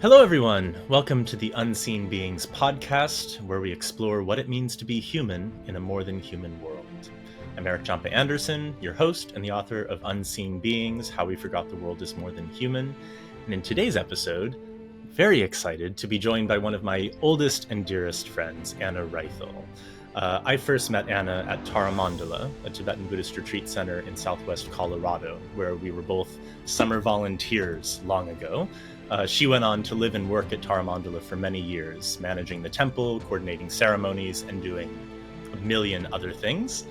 Hello, everyone. Welcome to the Unseen Beings podcast, where we explore what it means to be human in a more than human world. I'm Erik Anderson, your host and the author of Unseen Beings, How We Forgot the World is More Than Human. And in today's episode, very excited to be joined by one of my oldest and dearest friends, Anna Raithel. I first met Anna at Tara Mandala, a Tibetan Buddhist retreat center in southwest Colorado, where we were both summer volunteers long ago. She went on to live and work at Tara Mandala for many years, managing the temple, coordinating ceremonies, and doing a million other things.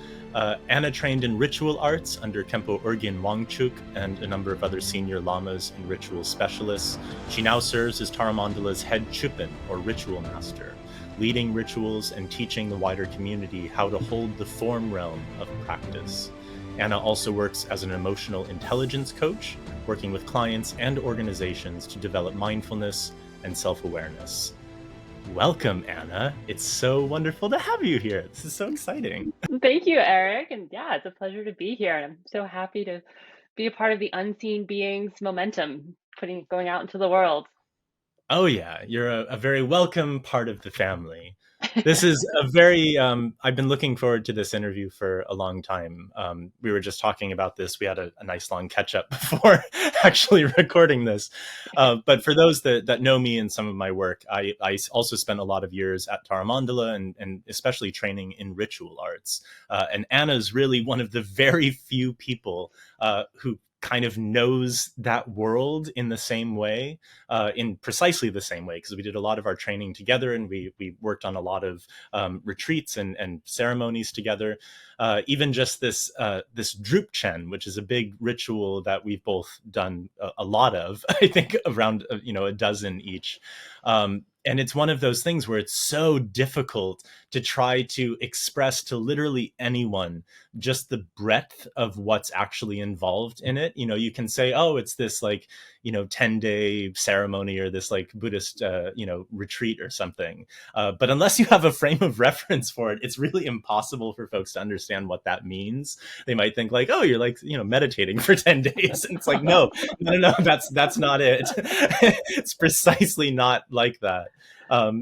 Anna trained in ritual arts under Khenpo Ugyen Wangchuk and a number of other senior lamas and ritual specialists. She now serves as Tara Mandala's head chöpön, or ritual master, leading rituals and teaching the wider community how to hold the form realm of practice. Anna also works as an emotional intelligence coach, working with clients and organizations to develop mindfulness and self-awareness. Welcome, Anna. It's so wonderful to have you here. This is so exciting. Thank you, Erik. And yeah, it's a pleasure to be here. And I'm so happy to be a part of the Unseen Beings momentum, going out into the world. Oh yeah, you're a very welcome part of the family. This is a very, I've been looking forward to this interview for a long time. We were just talking about this. We had a nice long catch up before actually recording this. But for those that know me and some of my work, I also spent a lot of years at Tara Mandala and especially training in ritual arts. And Anna's really one of the very few people who kind of knows that world in the same way, in precisely the same way, because we did a lot of our training together and we worked on a lot of retreats and ceremonies together. Even just this Drupchen, which is a big ritual that we've both done a lot of, I think around a dozen each. And it's one of those things where it's so difficult to try to express to literally anyone just the breadth of what's actually involved in it. You can say, oh, it's this 10-day ceremony or this Buddhist, retreat or something. But unless you have a frame of reference for it, it's really impossible for folks to understand what that means. They might think oh, you're meditating for 10 days. And it's no, that's not it. It's precisely not like that.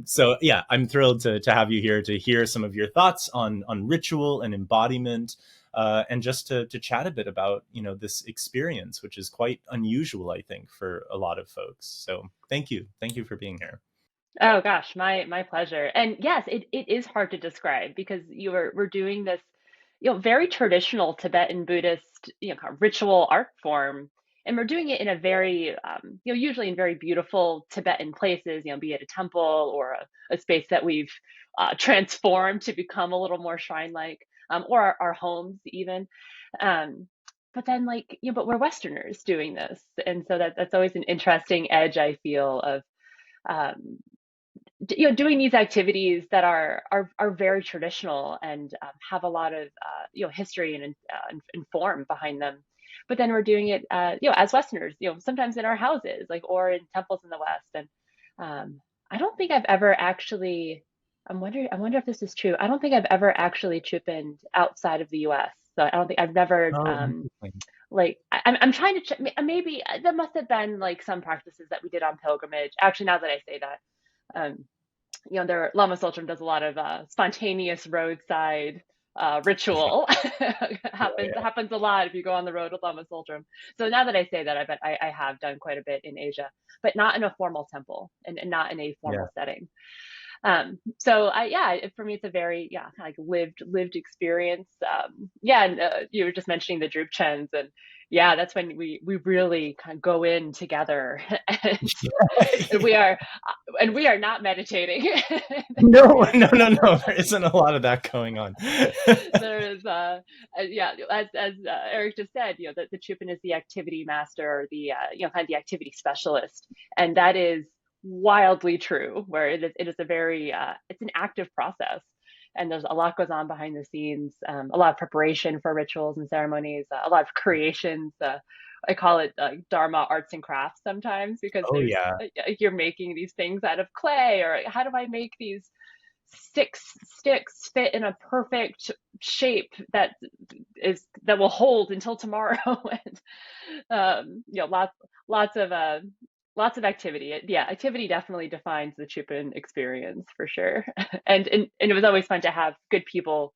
So yeah, I'm thrilled to have you here to hear some of your thoughts on ritual and embodiment, and just to chat a bit about this experience, which is quite unusual, I think, for a lot of folks. So thank you for being here. Oh gosh, my pleasure. And yes, it is hard to describe because we're doing this, very traditional Tibetan Buddhist, kind of ritual art form. And we're doing it in a very, usually in very beautiful Tibetan places, be it a temple or a space that we've transformed to become a little more shrine-like, or our homes even. Um, but then but we're Westerners doing this. And so that's always an interesting edge, I feel, of um, doing these activities that are very traditional and have a lot of history and form behind them, but then we're doing it as Westerners, sometimes in our houses, or in temples in the West. And I don't think I've ever actually, I wonder if this is true. I don't think I've ever actually chöpöned outside of the US. So I don't think I've never Oh, interesting. I'm trying to maybe there must have been some practices that we did on pilgrimage. Actually, now that I say that, um, their Lama Tsultrim does a lot of spontaneous roadside ritual. Happens a lot if you go on the road with Lama Tsultrim. So now that I say that, I bet I have done quite a bit in Asia, but not in a formal temple and not in a Yeah. formal setting. So for me, it's a very, lived experience. And you were just mentioning the Drupchens, and yeah, that's when we really kind of go in together, and we are not meditating. No. There isn't a lot of that going on. There is, as Erik just said, the chöpön is the activity master, or the kind of the activity specialist, and that is wildly true. Where it is a very it's an active process, and there's a lot goes on behind the scenes, a lot of preparation for rituals and ceremonies, a lot of creations. I call it Dharma arts and crafts sometimes, because Oh yeah. you're making these things out of clay, or how do I make these sticks fit in a perfect shape that will hold until tomorrow. And lots of lots of activity. Yeah, activity definitely defines the chöpön experience for sure. And it was always fun to have good people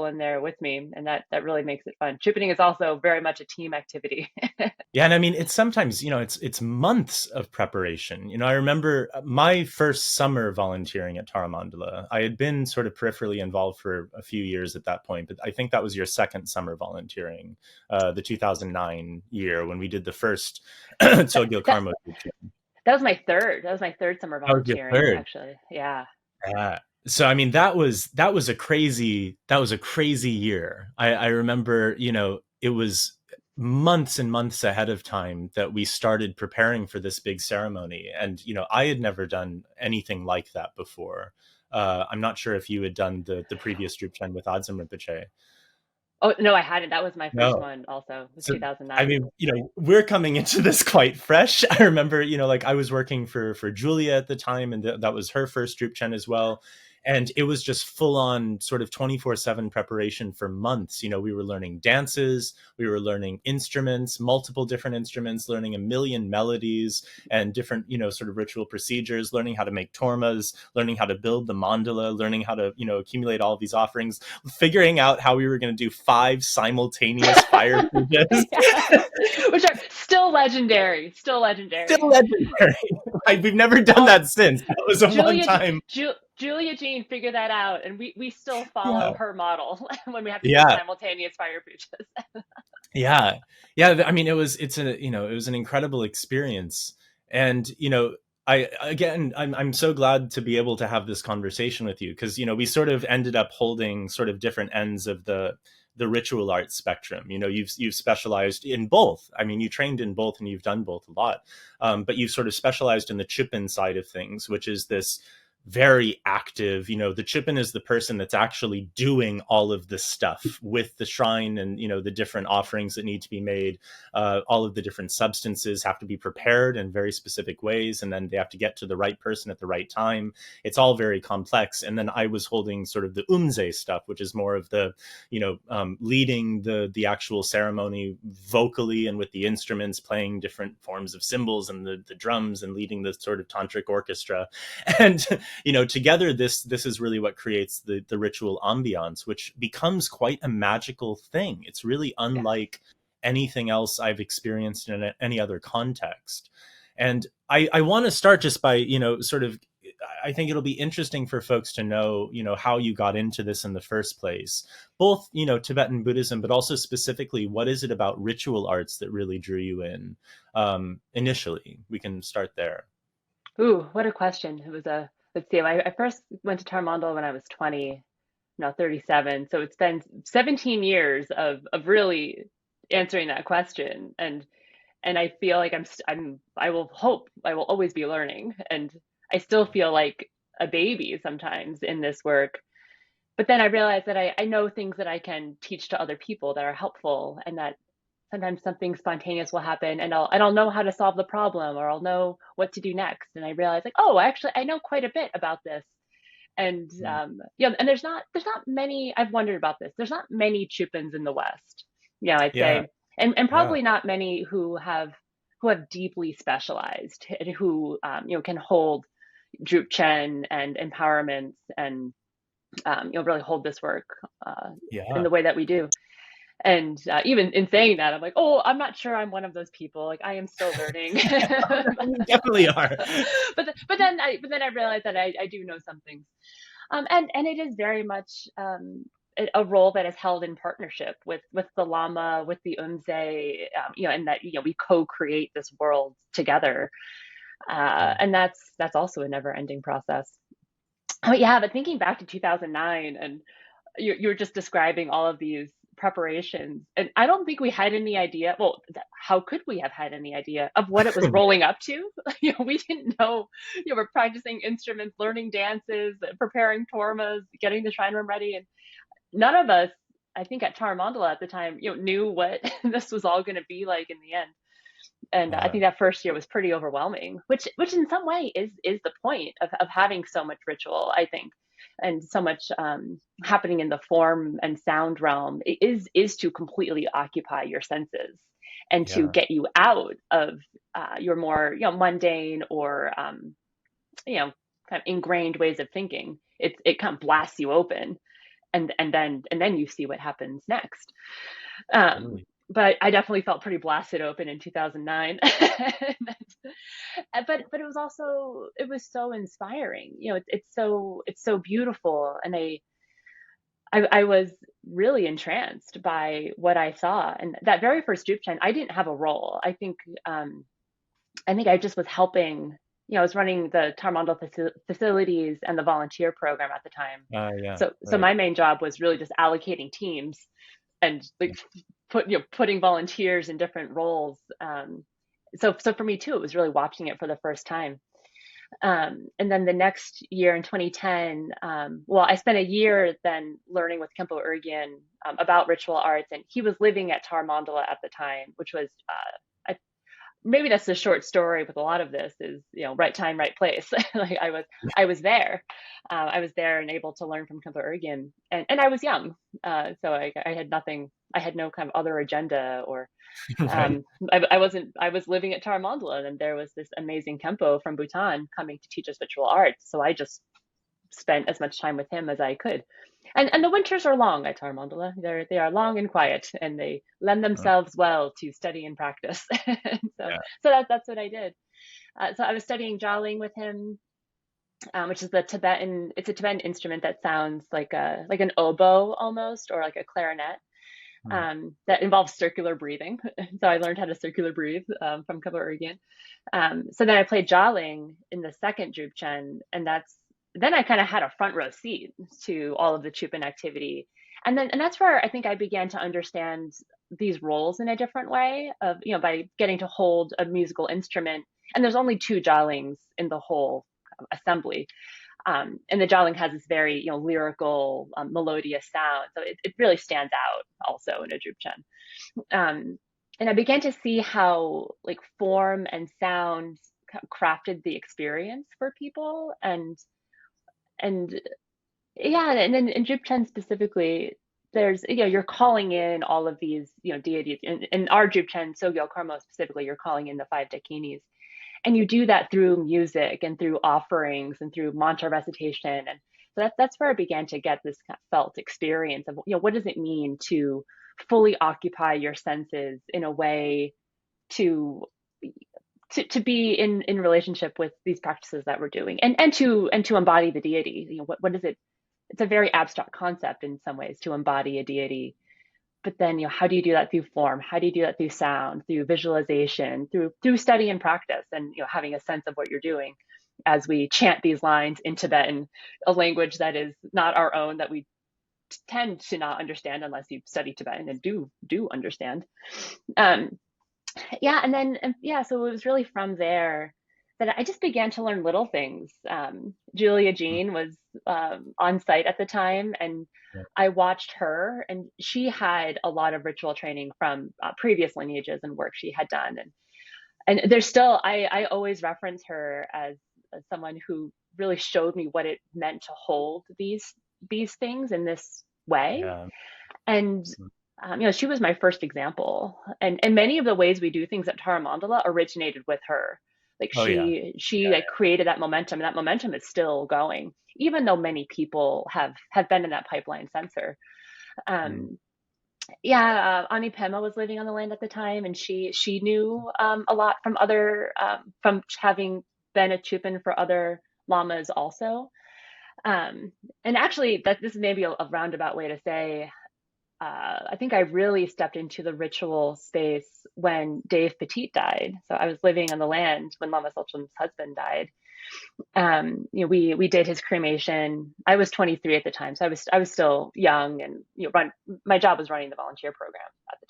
in there with me, and that really makes it fun. Chöpöning is also very much a team activity. Yeah, and I mean, it's sometimes, it's months of preparation. I remember my first summer volunteering at Tara Mandala. I had been sort of peripherally involved for a few years at that point, but I think that was your second summer volunteering, the 2009 year when we did the first that, Tokyo that Karma. that was my third. That was my third summer That was your volunteering, third. actually. Yeah. Yeah. So I mean, that was a crazy year. I remember, it was months and months ahead of time that we started preparing for this big ceremony, and I had never done anything like that before. I'm not sure if you had done the previous Drupchen with Adzam Rinpoche. Oh no, I hadn't. That was my first No. one. Also, was So, I 2009. mean, we're coming into this quite fresh. I remember, like I was working for Julia at the time, and that was her first Drupchen as well. And it was just full on sort of 24/7 preparation for months. We were learning dances, we were learning instruments, multiple different instruments, learning a million melodies and different, sort of ritual procedures, learning how to make tormas, learning how to build the mandala, learning how to, accumulate all of these offerings, figuring out how we were going to do 5 simultaneous fire pujas. Yeah. Which are still legendary. Still legendary. Still legendary. We've never done All that since. That was a one Julia time. Julia Jean figured that out, and we still follow Yeah. her model when we have to do Yeah. simultaneous fire pujas. Yeah. Yeah. I mean, it was an incredible experience. And, I'm so glad to be able to have this conversation with you because, we sort of ended up holding sort of different ends of the ritual art spectrum. You've specialized in both. I mean, you trained in both and you've done both a lot. But you've sort of specialized in the chöpön side of things, which is this very active. The chöpön is the person that's actually doing all of this stuff with the shrine and the different offerings that need to be made. All of the different substances have to be prepared in very specific ways, and then they have to get to the right person at the right time. It's all very complex. And then I was holding sort of the umze stuff, which is more of the leading the actual ceremony vocally and with the instruments, playing different forms of cymbals and the drums, and leading the sort of tantric orchestra. And together this is really what creates the ritual ambiance, which becomes quite a magical thing. It's really Yeah. unlike anything else I've experienced in any other context. And I want to start just by sort of, I think it'll be interesting for folks to know how you got into this in the first place, both Tibetan Buddhism, but also specifically what is it about ritual arts that really drew you in initially. We can start there. Ooh, what a question. It was a Let's see. I first went to Tarmandal when I was 20, now 37. So it's been 17 years of really answering that question. And I feel like I will hope I will always be learning. And I still feel like a baby sometimes in this work. But then I realize that I know things that I can teach to other people that are helpful, and that sometimes something spontaneous will happen, and I'll know how to solve the problem, or I'll know what to do next. And I realize, like, oh, actually I know quite a bit about this. And and there's not many. I've wondered about this. There's not many chöpöns in the West, I'd Yeah. say, and Yeah. probably not many who have deeply specialized, and who can hold Drupchen and empowerments, and really hold this work in Yeah. the way that we do. And even in saying that, I'm like, oh, I'm not sure I'm one of those people. Like, I am still learning. You definitely are. But then I realized that I do know some things. And it is very much a role that is held in partnership with the lama, with the umze, and that we co-create this world together. And that's also a never-ending process. Oh yeah, but thinking back to 2009, and you were just describing all of these preparations, and I don't think we had any idea. Well, how could we have had any idea of what it was rolling up to? We didn't know. We're practicing instruments, learning dances, preparing tormas, getting the shrine room ready, and none of us, I think, at Tara Mandala at the time, knew what this was all going to be like in the end. And I Yeah. think that first year was pretty overwhelming, which in some way is the point of having so much ritual, I think, and so much happening in the form and sound realm. It is to completely occupy your senses, and to Yeah. get you out of your more, mundane or, kind of ingrained ways of thinking. It kind of blasts you open, and then you see what happens next. Um, Totally. but I definitely felt pretty blasted open in 2009. But it was so inspiring. It's so beautiful, and I was really entranced by what I saw. And that very first Drupchen, I didn't have a role. Um, I think I just was helping. I was running the Tara Mandala facilities and the volunteer program at the time. Yeah. So Right. my main job was really just allocating teams and like putting volunteers in different roles. So for me too, it was really watching it for the first time. And then the next year in 2010, well, I spent a year then learning with Khenpo Ugyen about ritual arts, and he was living at Tara Mandala at the time, which was maybe that's the short story with a lot of this is, right time, right place. Like I was there and able to learn from Khenpo Ugyen, and I was young, so I had nothing. I had no kind of other agenda, or Right. I was living at Tara Mandala, and there was this amazing Khenpo from Bhutan coming to teach us ritual arts. So I just spent as much time with him as I could. And the winters are long at Tara Mandala. They are long and quiet, and they lend Uh, themselves well to study and practice. so yeah. that's what I did. So I was studying Jialing with him, which is the Tibetan. It's a Tibetan instrument that sounds like an oboe almost, or like a clarinet. Mm. That involves circular breathing. So I learned how to circular breathe from Khenpo Ugyen. So then I played Jialing in the second Drupchen, and then I kind of had a front row seat to all of the chöpön activity. And that's where I think I began to understand these roles in a different way of, by getting to hold a musical instrument. And there's only two Jialings in the whole assembly. And the Jialing has this very, lyrical, melodious sound. So it really stands out also in a Drupchen. And I began to see how like form and sound crafted the experience for people. And yeah, and then in Drupchen specifically, there's, you're calling in all of these, deities. In our Drupchen, Sogyal Karma specifically, you're calling in the five dakinis. And you do that through music and through offerings and through mantra recitation. And so that's where I began to get this kind of felt experience of, what does it mean to fully occupy your senses in a way to to be in relationship with these practices that we're doing, and to embody the deity. What is it? It's a very abstract concept in some ways to embody a deity, but then, how do you do that through form? How do you do that through sound, through visualization, through study and practice, and having a sense of what you're doing as we chant these lines in Tibetan, a language that is not our own, that we tend to not understand unless you study Tibetan and do understand. um yeah, and then yeah, so it was really from there that I just began to learn little things. Julia Mm. Jean was on site at the time, and Yeah. I watched her, and she had a lot of ritual training from previous lineages and work she had done, and there's still, I always reference her as someone who really showed me what it meant to hold these things in this way. Yeah. And Mm. she was my first example, and many of the ways we do things at Tara Mandala originated with her. Like Oh yeah. she Yeah. like created that momentum, and that momentum is still going, even though many people have been in that pipeline since her. Mm. Um, yeah, Ani Pema was living on the land at the time, and she knew a lot from other from having been a chöpön for other lamas also. Um, and actually, that this is maybe a roundabout way to say, I think I really stepped into the ritual space when Dave Petit died. So I was living on the land when Lama Tseltrim's husband died. We did his cremation. I was 23 at the time, so I was still young, and my job was running the volunteer program at the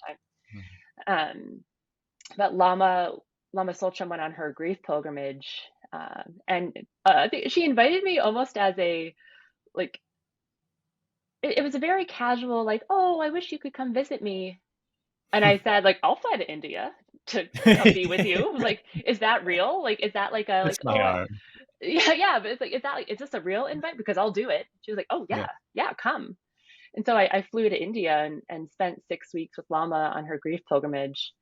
Mm. time. But Lama Tseltrim went on her grief pilgrimage, and I think she invited me almost as a like it was a very casual, like, oh, I wish you could come visit me. And I said, like, I'll fly to India to come be with you. Like, is that real? Like, is that like a It's like, my oh, arm. yeah, yeah, but it's like, is this a real invite? Because I'll do it. She was like, oh Yeah. yeah, yeah, come. And so I flew to India and spent 6 weeks with Lama on her grief pilgrimage.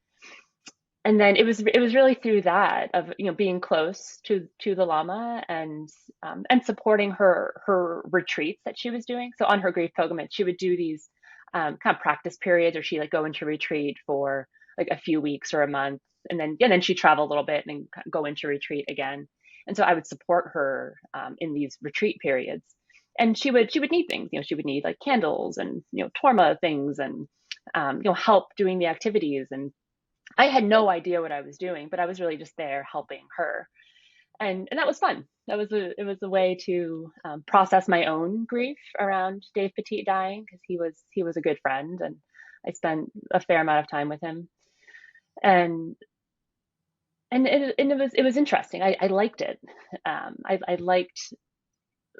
and then it was really through that of being close to the lama and supporting her retreats that she was doing. So on her grief pilgrimage, she would do these kind of practice periods, or she like go into retreat for like a few weeks or a month, and then she'd travel a little bit and then go into retreat again. And so I would support her in these retreat periods, and she would need things. She would need like candles and torma things and help doing the activities. And I had no idea what I was doing, but I was really just there helping her, and that was fun. It was a way to process my own grief around Dave Petit dying, because he was a good friend, and I spent a fair amount of time with him, and and it was interesting. I liked it. I liked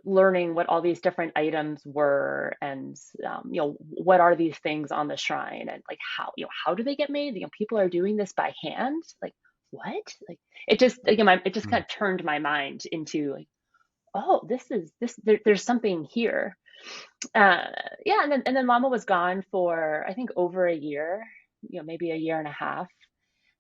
learning what all these different items were, and what are these things on the shrine, and like how do they get made. People are doing this by hand, like what, like it just it just kind of turned my mind into like, oh, there's something here. uh yeah, and then mama was gone for I think over a year, maybe a year and a half.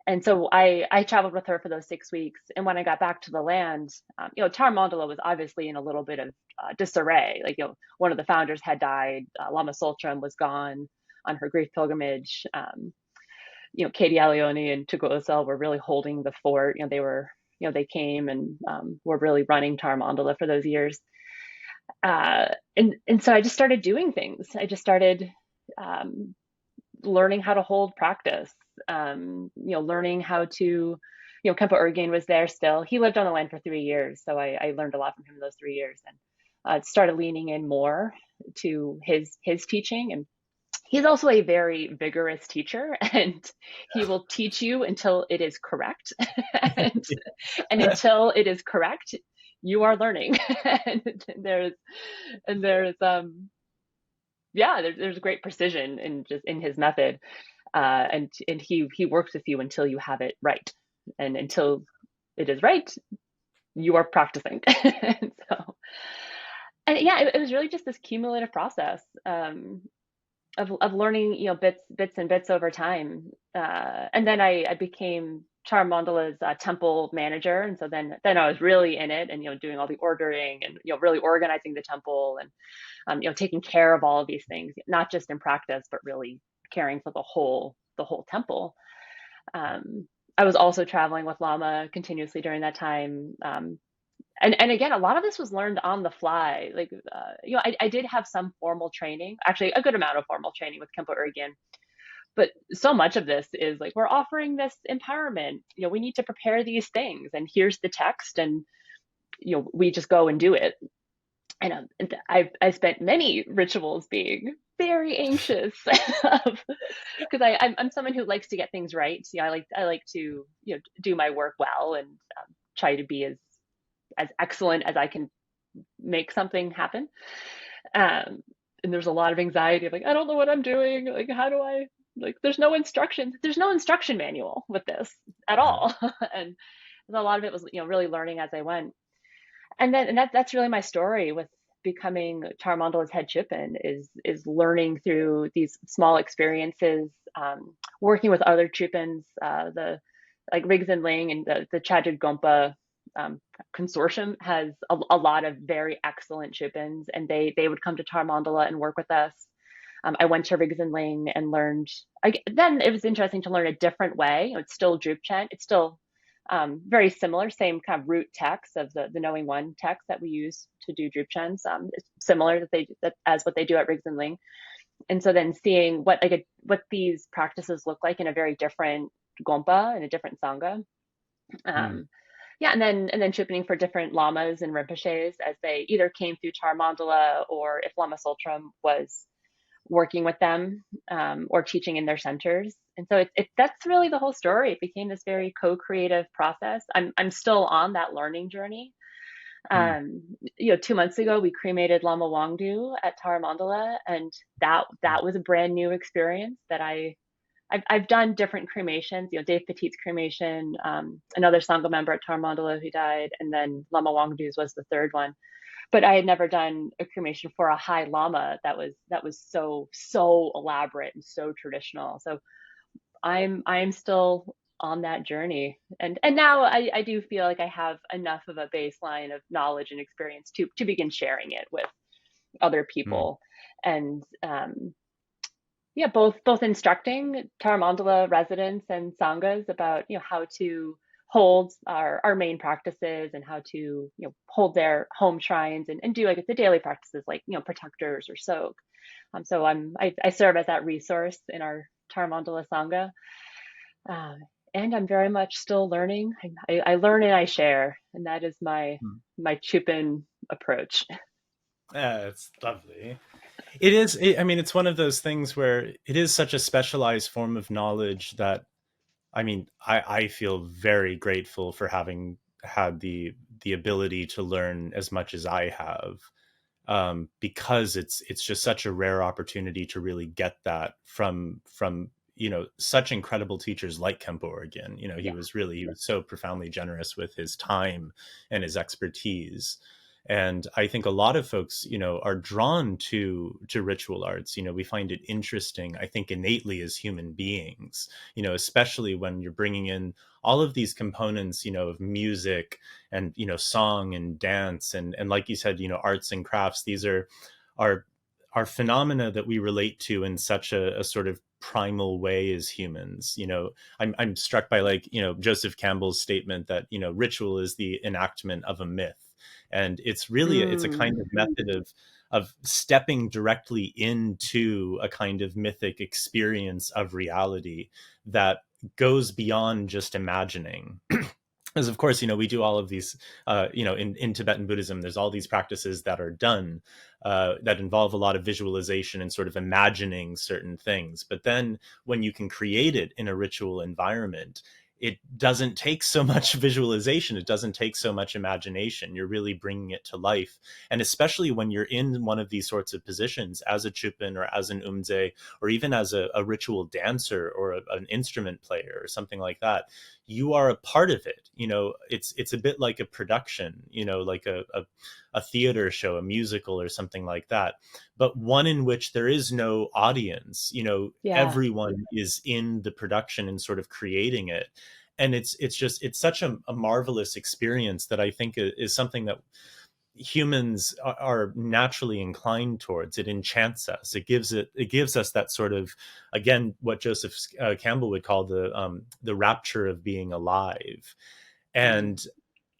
And so I traveled with her for those 6 weeks. And when I got back to the land, Tara Mandala was obviously in a little bit of disarray. Like, one of the founders had died. Lama Tsultrim was gone on her grief pilgrimage. Katie Alioni and Tugo Osel were really holding the fort. They came and were really running Tara Mandala for those years. And so I just started doing things. I just started um, learning how to hold practice, learning how to, Khenpo Ugyen was there still. He lived on the land for 3 years. So I learned a lot from him in those 3 years, and started leaning in more to his teaching. And he's also a very vigorous teacher, and he will teach you until it is correct. and, and until it is correct, you are learning. And there's yeah, there's great precision in his method, and he works with you until you have it right, and until it is right, you are practicing. And so, and yeah, it was really just this cumulative process of learning, bits and bits over time, and then I became Tara Mandala's temple manager, and so then I was really in it, and doing all the ordering, and really organizing the temple, and taking care of all of these things, not just in practice, but really caring for the whole temple. I was also traveling with Lama continuously during that time. And again, a lot of this was learned on the fly. Like, I did have some formal training, actually a good amount of formal training with Khenpo Ugyen, but so much of this is like, we're offering this empowerment. We need to prepare these things, and here's the text, and we just go and do it. And I spent many rituals being very anxious because I'm someone who likes to get things right. I like to do my work well, and try to be as excellent as I can make something happen. Um, and there's a lot of anxiety of like, I don't know what I'm doing. Like, how do I, like, there's no instructions. There's no instruction manual with this at all. And a lot of it was, really learning as I went. And that's really my story with becoming Tara Mandala's head chöpön, is learning through these small experiences, working with other chöpöns, the like Riggs and Ling and the Chadjud Gompa consortium has a lot of very excellent chöpöns, and they would come to Tara Mandala and work with us. I went to Riggs and Ling and learned. Then it was interesting to learn a different way. It's still Drupchen. It's still very similar, same kind of root text of the Knowing One text that we use to do Drupchens. It's similar as what they do at Riggs and Ling. And so then seeing what these practices look like in a very different Gompa and a different Sangha. Yeah, and then chippening for different lamas and rinpoches as they either came through Tara Mandala, or if Lama Tsultrim was working with them, or teaching in their centers. And so that's really the whole story. It became this very co-creative process. I'm still on that learning journey. 2 months ago, we cremated Lama Wangdu at Tara Mandala, and that was a brand new experience that I've done different cremations. Dave Petit's cremation, another Sangha member at Tara Mandala who died, and then Lama Wangdu's was the third one. But I had never done a cremation for a high lama that was so elaborate and so traditional. So I'm still on that journey. And now I do feel like I have enough of a baseline of knowledge and experience to begin sharing it with other Mm, people. And yeah, both instructing Tara Mandala residents and sanghas about how to hold our main practices and how to hold their home shrines and do like the daily practices like protectors or soak. So I serve as that resource in our Tara Mandala Sangha. Um, and I'm very much still learning. I learn and I share, and that is mm. my chöpön approach. Yeah, it's lovely. It is. I mean, it's one of those things where it is such a specialized form of knowledge that, I mean, I feel very grateful for having had the ability to learn as much as I have, because it's just such a rare opportunity to really get that from such incredible teachers like Khenpo Ugyen. Yeah, He was so profoundly generous with his time and his expertise. And I think a lot of folks, are drawn to ritual arts. We find it interesting, I think, innately as human beings, especially when you're bringing in all of these components, of music and song and dance and like you said, arts and crafts. These are are phenomena that we relate to in such a sort of primal way as humans. I'm struck by, like, Joseph Campbell's statement that ritual is the enactment of a myth, and it's a kind mm, of method of stepping directly into a kind of mythic experience of reality that goes beyond just imagining. Because of course, we do all of these, in Tibetan Buddhism, there's all these practices that are done that involve a lot of visualization and sort of imagining certain things. But then when you can create it in a ritual environment, it doesn't take so much visualization. It doesn't take so much imagination. You're really bringing it to life. And especially when you're in one of these sorts of positions as a chöpön or as an umze, or even as a ritual dancer or an instrument player or something like that, you are a part of it. It's a bit like a production, like a theater show, a musical or something like that, but one in which there is no audience. yeah. Everyone is in the production and sort of creating it. And it's such a marvelous experience that I think is something that humans are naturally inclined towards. It enchants us. It gives us that sort of, again, what Joseph Campbell would call the rapture of being alive. Mm. And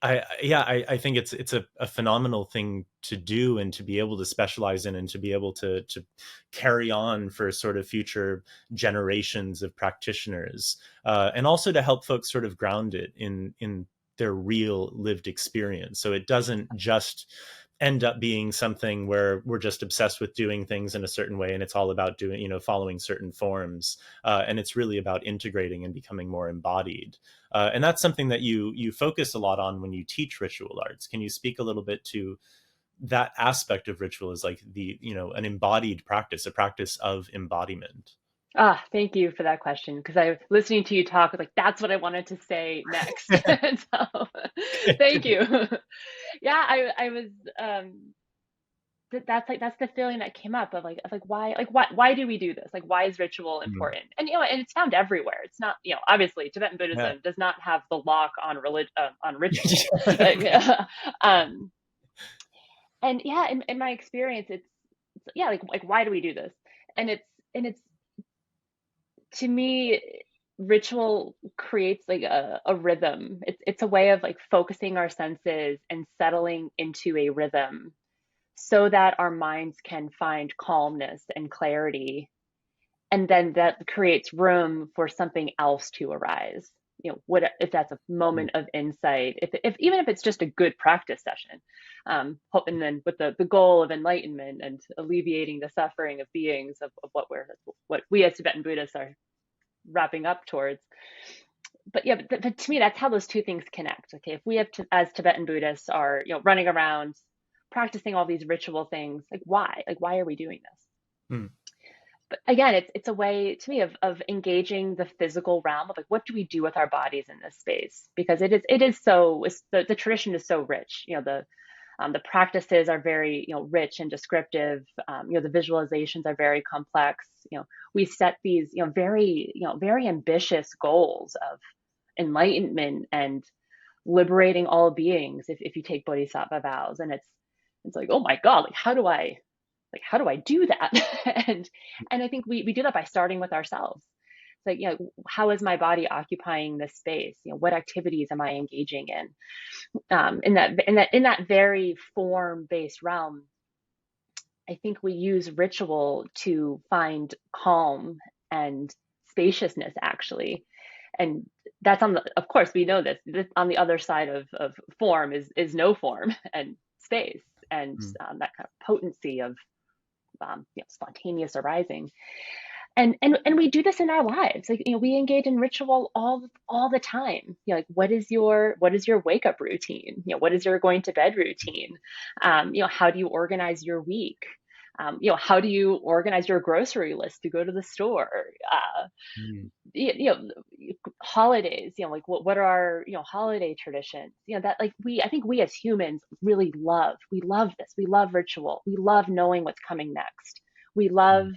I think it's a phenomenal thing to do, and to be able to specialize in, and to be able to carry on for sort of future generations of practitioners, and also to help folks sort of ground it in their real lived experience, so it doesn't just end up being something where we're just obsessed with doing things in a certain way and it's all about doing, following certain forms, and it's really about integrating and becoming more embodied. And that's something that you focus a lot on when you teach ritual arts. Can you speak a little bit to that aspect of ritual as like the an embodied practice, a practice of embodiment? Ah, thank you for that question because I was listening to you talk like that's what I wanted to say next. So thank you. Yeah, I was that's the feeling that came up of like why do we do this? Like why is ritual Mm. important? And and it's found everywhere. It's not, obviously Tibetan Yeah. Buddhism does not have the lock on on ritual. Like, um and yeah, in my experience it's yeah, like why do we do this? And it's to me, ritual creates like a rhythm. It's a way of like focusing our senses and settling into a rhythm so that our minds can find calmness and clarity. And then that creates room for something else to arise. What if that's a moment of insight, if even if it's just a good practice session, and then with the goal of enlightenment and alleviating the suffering of beings of what we as Tibetan Buddhists are wrapping up towards. But yeah, but to me, that's how those two things connect. Okay, if we have as Tibetan Buddhists are running around practicing all these ritual things, like why? Like why are we doing this? Mm. But again, it's a way to me of engaging the physical realm of like what do we do with our bodies in this space, because it is so the tradition is so rich. The practices are very rich and descriptive. The visualizations are very complex. We set these very very ambitious goals of enlightenment and liberating all beings if you take bodhisattva vows. And it's like, oh my God, how do I do that? And I think we do that by starting with ourselves. It's like, how is my body occupying this space? What activities am I engaging in? In that very form-based realm, I think we use ritual to find calm and spaciousness, actually. And that's of course, we know this on the other side of form is no form and space, and that kind of potency of spontaneous arising. And we do this in our lives. Like, we engage in ritual all the time. Like, what is your wake up routine? What is your going to bed routine? How do you organize your week? How do you organize your grocery list to go to the store? You know, holidays. Like, what are our holiday traditions? That, like, I think we as humans really love. We love this. We love ritual. We love knowing what's coming next. We love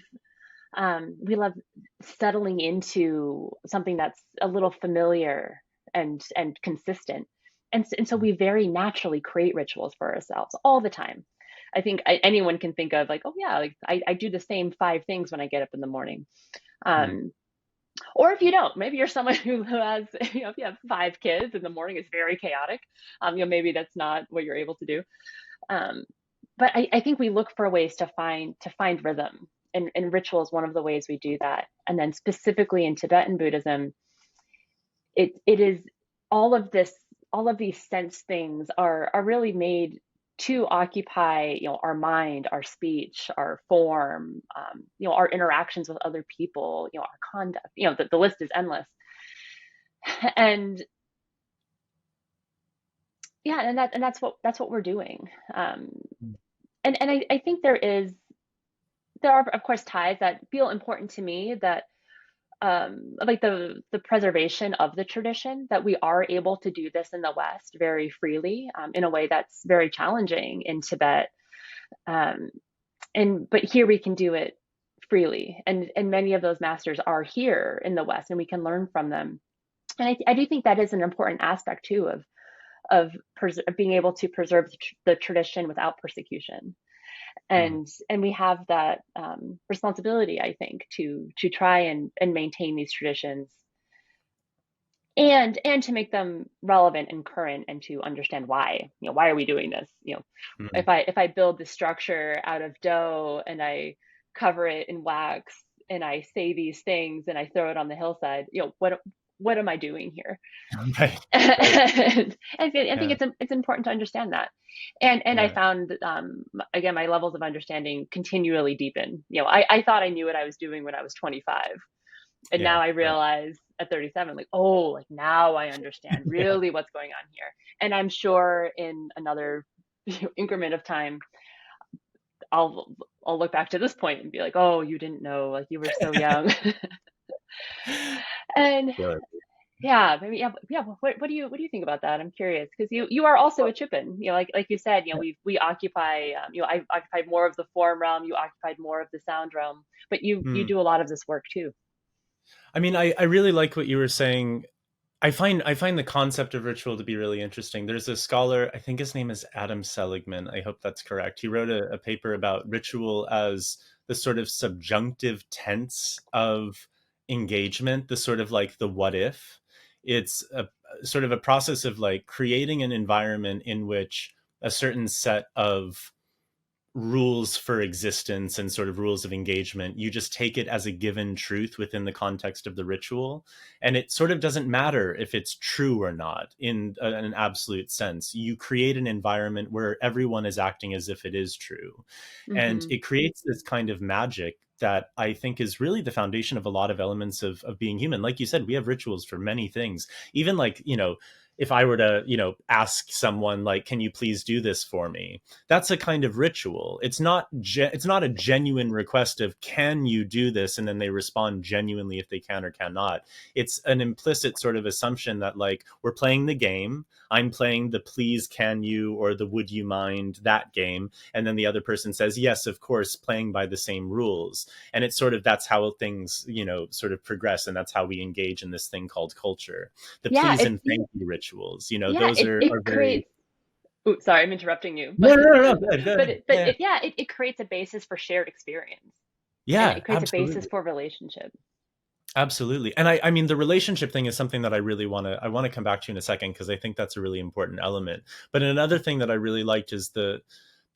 settling into something that's a little familiar and consistent. And so we very naturally create rituals for ourselves all the time. I think anyone can think of, like, oh yeah, like I do the same 5 things when I get up in the morning. Or if you don't, maybe you're someone who has, if you have 5 kids and the morning is very chaotic, maybe that's not what you're able to do. But I think we look for ways to find rhythm, and ritual is one of the ways we do that. And then specifically in Tibetan Buddhism, it is all of these sense things are really made to occupy our mind, our speech, our form, our interactions with other people, our conduct. The list is endless. And yeah, and that's what we're doing. And I think there are, of course, ties that feel important to me, that like the preservation of the tradition, that we are able to do this in the West very freely, in a way that's very challenging in Tibet. But here we can do it freely, and many of those masters are here in the West, and we can learn from them. And I do think that is an important aspect too of being able to preserve the tradition without persecution. And we have that responsibility, I think, to try and maintain these traditions, and to make them relevant and current, and to understand why. Why are we doing this? If I build the structure out of dough and I cover it in wax and I say these things and I throw it on the hillside, what am I doing here? Right. And I think it's important to understand that. And I found, again, my levels of understanding continually deepen. I thought I knew what I was doing when I was 25. And now I realize at 37, like, oh, like now I understand really what's going on here. And I'm sure in another increment of time, I'll look back to this point and be like, oh, you didn't know, like you were so young. And maybe, what do you think about that? I'm curious, because you are also a chöpön. Like you said, we occupy. I occupied more of the form realm. You occupied more of the sound realm. But you do a lot of this work too. I mean, I really like what you were saying. I find the concept of ritual to be really interesting. There's a scholar, I think his name is Adam Seligman. I hope that's correct. He wrote a paper about ritual as the sort of subjunctive tense of engagement, the sort of like the what if. It's a sort of a process of like creating an environment in which a certain set of rules for existence and sort of rules of engagement, you just take it as a given truth within the context of the ritual, and it sort of doesn't matter if it's true or not in an absolute sense. You create an environment where everyone is acting as if it is true, and it creates this kind of magic that I think is really the foundation of a lot of elements of being human. Like you said, we have rituals for many things, even like if I were to, ask someone like, can you please do this for me? That's a kind of ritual. It's not a genuine request of, can you do this? And then they respond genuinely if they can or cannot. It's an implicit sort of assumption that, like, we're playing the game. I'm playing the please, can you, or the would you mind, that game. And then the other person says, yes, of course, playing by the same rules. And it's sort of, that's how things, sort of progress. And that's how we engage in this thing called culture. The Yeah, please and thank you rituals, yeah, those are it very. creates. Oops, sorry, I'm interrupting you, No, no, no, no, good, but good. Yeah, it creates a basis for shared experience, and yeah, it creates a basis absolutely. for relationship. Absolutely. And I mean, the relationship thing is something that I want to come back to in a second, because I think that's a really important element. But another thing that I really liked is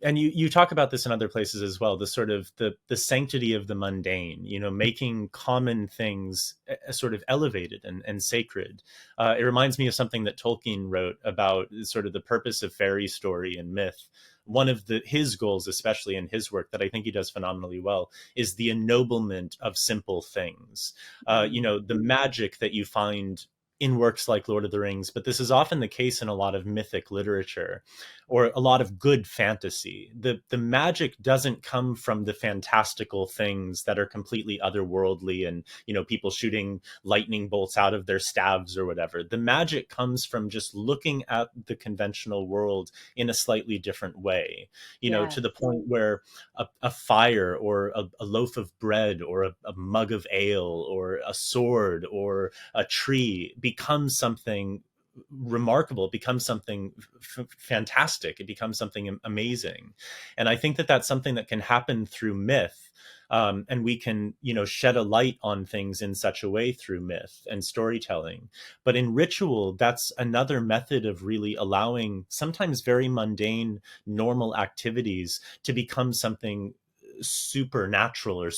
and you talk about this in other places as well, the sort of the sanctity of the mundane, making common things sort of elevated and sacred. It reminds me of something that Tolkien wrote about sort of the purpose of fairy story and myth. One of his goals, especially in his work, that I think he does phenomenally well, is the ennoblement of simple things. Mm. The magic that you find in works like Lord of the Rings, but this is often the case in a lot of mythic literature or a lot of good fantasy. The magic doesn't come from the fantastical things that are completely otherworldly and, people shooting lightning bolts out of their staves or whatever. The magic comes from just looking at the conventional world in a slightly different way, to Yes. the point where a fire or a loaf of bread or a mug of ale or a sword or a tree becomes something remarkable. It becomes something fantastic. It becomes something amazing. And I think that that's something that can happen through myth. And we can, shed a light on things in such a way through myth and storytelling. But in ritual, that's another method of really allowing sometimes very mundane, normal activities to become something supernatural, or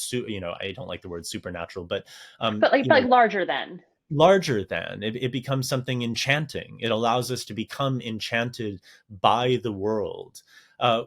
I don't like the word supernatural, but But like larger than. larger than. It becomes something enchanting. It allows us to become enchanted by the world,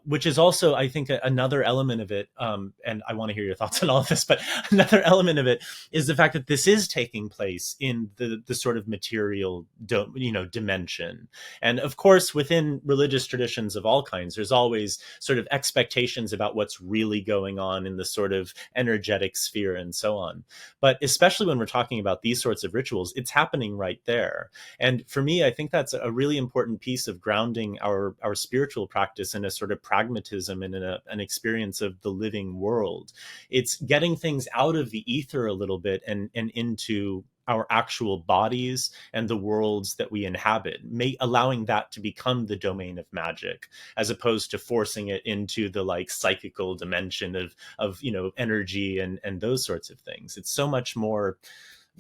which is also, I think, another element of it. And I want to hear your thoughts on all of this, but another element of it is the fact that this is taking place in the sort of material, dimension. And of course, within religious traditions of all kinds, there's always sort of expectations about what's really going on in the sort of energetic sphere and so on. But especially when we're talking about these sorts of rituals, it's happening right there. And for me, I think that's a really important piece of grounding our spiritual practice in a sort of pragmatism and in an experience of the living world. It's getting things out of the ether a little bit and into our actual bodies and the worlds that we inhabit, allowing that to become the domain of magic, as opposed to forcing it into the like psychical dimension of energy and those sorts of things. It's so much more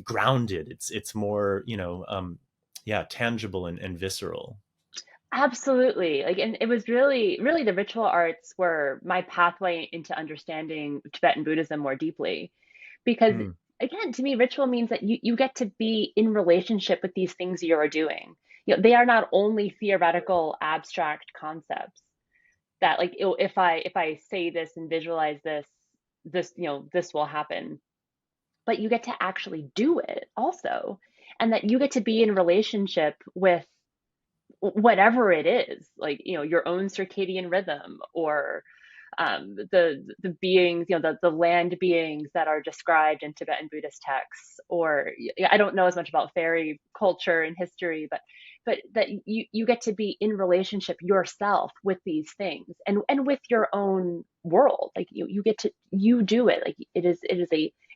grounded. It's more yeah, tangible and visceral. Absolutely. Like, and it was really the ritual arts were my pathway into understanding Tibetan Buddhism more deeply. Because Mm, again, to me, ritual means that you get to be in relationship with these things you are doing. They are not only theoretical, abstract concepts that like if I say this and visualize this will happen. But you get to actually do it also. And that you get to be in relationship with whatever it is, like your own circadian rhythm, or the beings, the land beings that are described in Tibetan Buddhist texts. Or I don't know as much about fairy culture and history, but that you get to be in relationship yourself with these things, and with your own world. Like you get to, you do it, like it is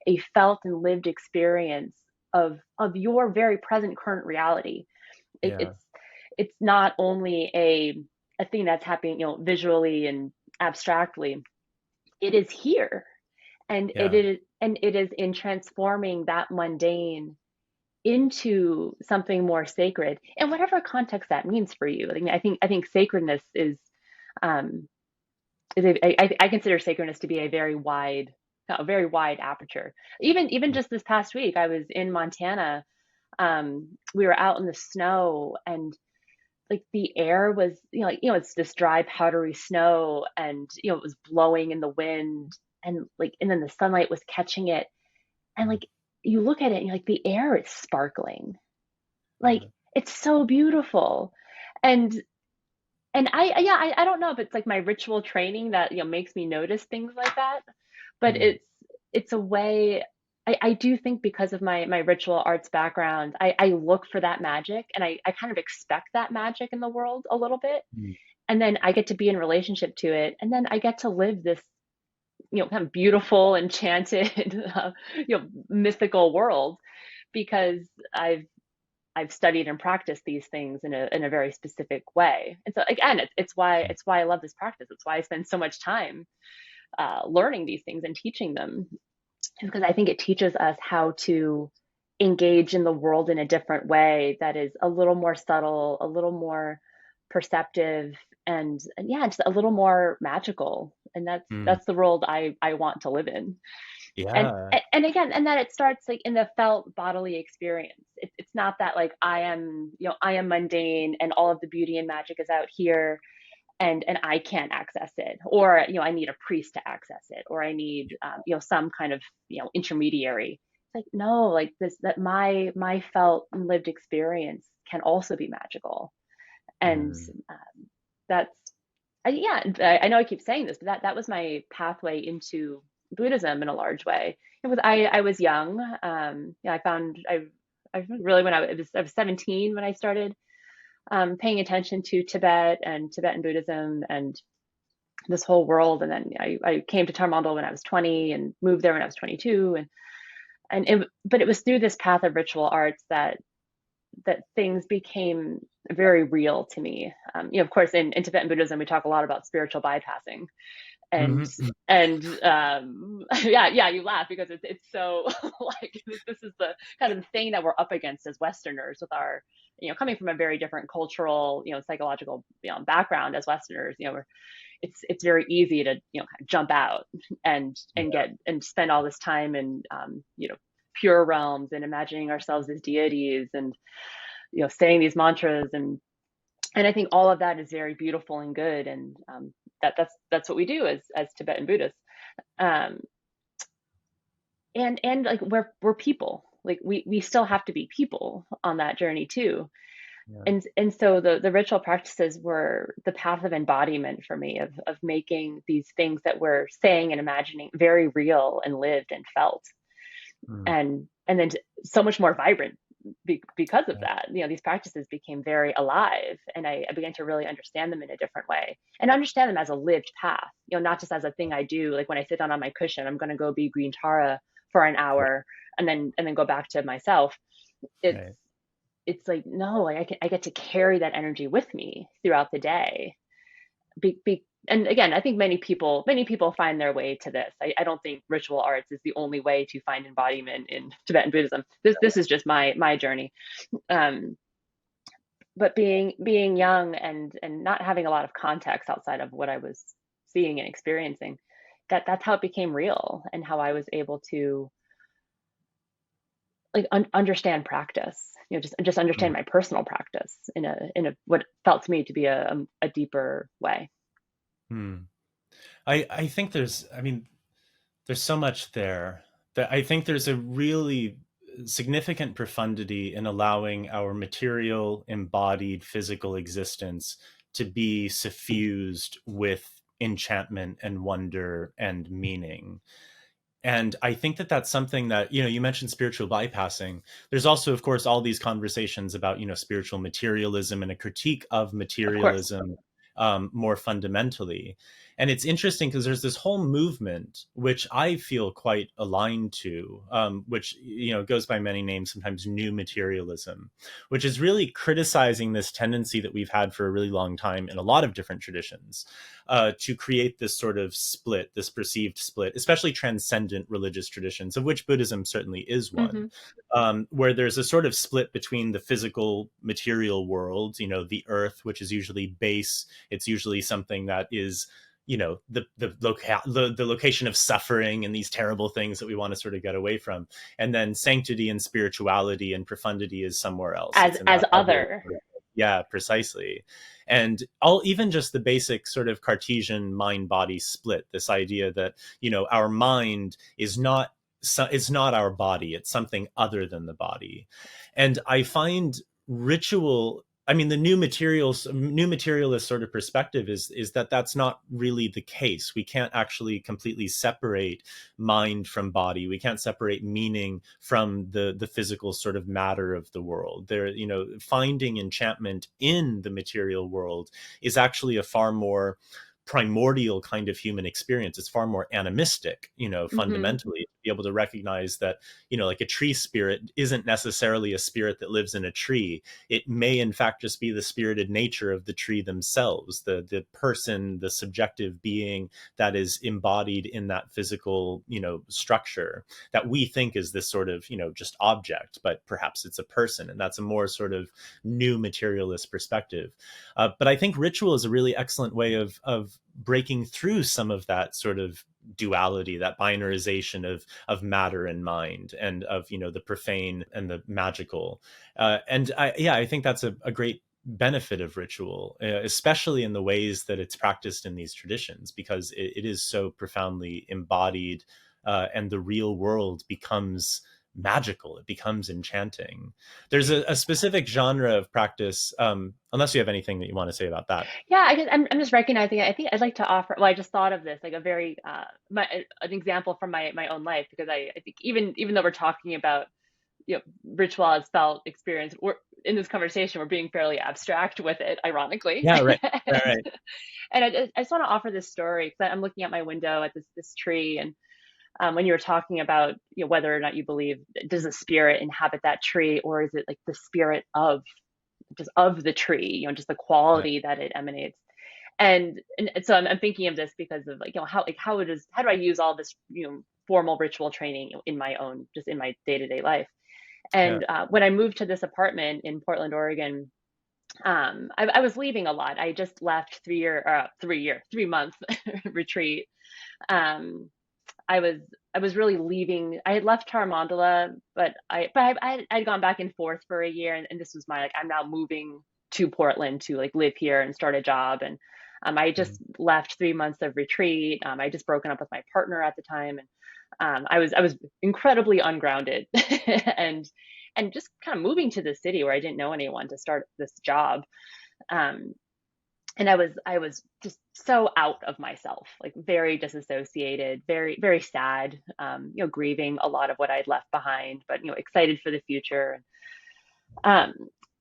a felt and lived experience of your very present current reality. yeah, It's not only a thing that's happening, visually and abstractly. It is here, and yeah, it is in transforming that mundane into something more sacred, in whatever context that means for you. I think sacredness um I consider sacredness to be a very wide aperture. Even just this past week, I was in Montana. We were out in the snow, and like the air was, it's this dry powdery snow, and it was blowing in the wind, and then the sunlight was catching it, and like you look at it and you're like, the air is sparkling. Like yeah. it's so beautiful. And I don't know if it's like my ritual training that, makes me notice things like that, but Mm, it's a way. I do think because of my ritual arts background, I look for that magic, and I kind of expect that magic in the world a little bit. mm, And then I get to be in relationship to it, and then I get to live this, kind of beautiful, enchanted, mythical world, because I've studied and practiced these things in a very specific way. And so again, it's why I love this practice. It's why I spend so much time learning these things and teaching them, because I think it teaches us how to engage in the world in a different way that is a little more subtle, a little more perceptive, and yeah, just a little more magical. And that's mm. that's the world I want to live in. and Yeah. and again, and that it starts like in the felt bodily experience. It's not that like I am mundane and all of the beauty and magic is out here, and I can't access it, or I need a priest to access it, or I need some kind of intermediary. It's like, no, like this, that my felt and lived experience can also be magical. And Mm, that's yeah, I know I keep saying this, but that was my pathway into Buddhism in a large way. I was young. I found I really, when I was 17 when I started paying attention to Tibet and Tibetan Buddhism and this whole world. And then I came to Tara Mandala when I was 20 and moved there when I was 22. But it was through this path of ritual arts that things became very real to me. Of course, in Tibetan Buddhism, we talk a lot about spiritual bypassing, and mhm, mm. yeah, you laugh because it's so like this is the kind of thing that we're up against as Westerners with our coming from a very different cultural psychological background as Westerners. It's very easy to kind of jump out and Yeah. get and spend all this time in pure realms and imagining ourselves as deities and saying these mantras, and I think all of that is very beautiful and good, and that's what we do as Tibetan Buddhists. um and like we're people, like we still have to be people on that journey too. Yeah. And so the ritual practices were the path of embodiment for me, of making these things that we're saying and imagining very real and lived and felt, Mm, and then so much more vibrant because of yeah. that. These practices became very alive, and I began to really understand them in a different way, and understand them as a lived path, not just as a thing I do, like when I sit down on my cushion, I'm going to go be green Tara for an Right. hour and then go back to myself. it's Right. it's like, no, like I get to carry that energy with me throughout the day. And again, I think many people find their way to this. I don't think ritual arts is the only way to find embodiment in Tibetan Buddhism. This is just my journey. Um, but being young and not having a lot of context outside of what I was seeing and experiencing, that's how it became real, and how I was able to like understand practice. Just understand Mm, my personal practice in a what felt to me to be a deeper way. mm. I think I mean, there's so much there that I think there's a really significant profundity in allowing our material, embodied physical existence to be suffused with enchantment and wonder and meaning. And I think that that's something that, you mentioned spiritual bypassing. There's also, of course, all these conversations about, spiritual materialism and a critique of Of course. materialism, more fundamentally. And it's interesting because there's this whole movement, which I feel quite aligned to, which, goes by many names, sometimes new materialism, which is really criticizing this tendency that we've had for a really long time in a lot of different traditions, to create this sort of split, this perceived split, especially transcendent religious traditions, of which Buddhism certainly is one, Hmm. where there's a sort of split between the physical material world, the earth, which is usually base. It's usually something that is, the location of suffering and these terrible things that we want to sort of get away from. And then sanctity and spirituality and profundity is somewhere else. as It's in as that other. other. Yeah, precisely. And all, even just the basic sort of Cartesian mind body split, this idea that, our mind is not, it's not our body, it's something other than the body. And I find ritual, I mean, the new materialist sort of perspective is that that's not really the case. We can't actually completely separate mind from body. We can't separate meaning from the physical sort of matter of the world. There, you know, finding enchantment in the material world is actually a far more primordial kind of human experience. It's far more animistic, you know, Mm-hmm. fundamentally, to be able to recognize that, you know, like a tree spirit isn't necessarily a spirit that lives in a tree. It may in fact just be the spirited nature of the tree themselves, the person, the subjective being that is embodied in that physical, you know, structure that we think is this sort of, you know, just object, but perhaps it's a person. And that's a more sort of new materialist perspective. But I think ritual is a really excellent way of breaking through some of that sort of duality, that binarization of matter and mind, and of, you know, the profane and the magical. And I think that's a great benefit of ritual, especially in the ways that it's practiced in these traditions, because it is so profoundly embodied, and the real world becomes magical. It becomes enchanting. There's a specific genre of practice, unless you have anything that you want to say about that. Yeah, I guess I'm just recognizing it. I think I'd like to offer, well, I just thought of this like a very an example from my own life, because I think even though we're talking about, you know, ritual as felt experience, we're in this conversation, we're being fairly abstract with it, ironically. Yeah, right, right, and right. I just want to offer this story because I'm looking at my window at this tree, and when you were talking about, you know, whether or not you believe, does a spirit inhabit that tree, or is it like the spirit of just of the tree, you know, just the Right. quality that it emanates. And so I'm thinking of this because of, like, you know, how do I use all this, you know, formal ritual training in my own, just in my day-to-day life. Yeah. And when I moved to this apartment in Portland, Oregon, I was leaving a lot. I just left 3 month retreat. um, I was I was really leaving. I had left Tara Mandala, I'd gone back and forth for a year, and this was my, like, I'm now moving to Portland to like live here and start a job. And I Mhm. just left 3 months of retreat. I just broken up with my partner at the time, and I was incredibly ungrounded and just kind of moving to the city where I didn't know anyone to start this job. Um, and I was just so out of myself, like very disassociated, very very sad, you know, grieving a lot of what I'd left behind, but, you know, excited for the future. Um,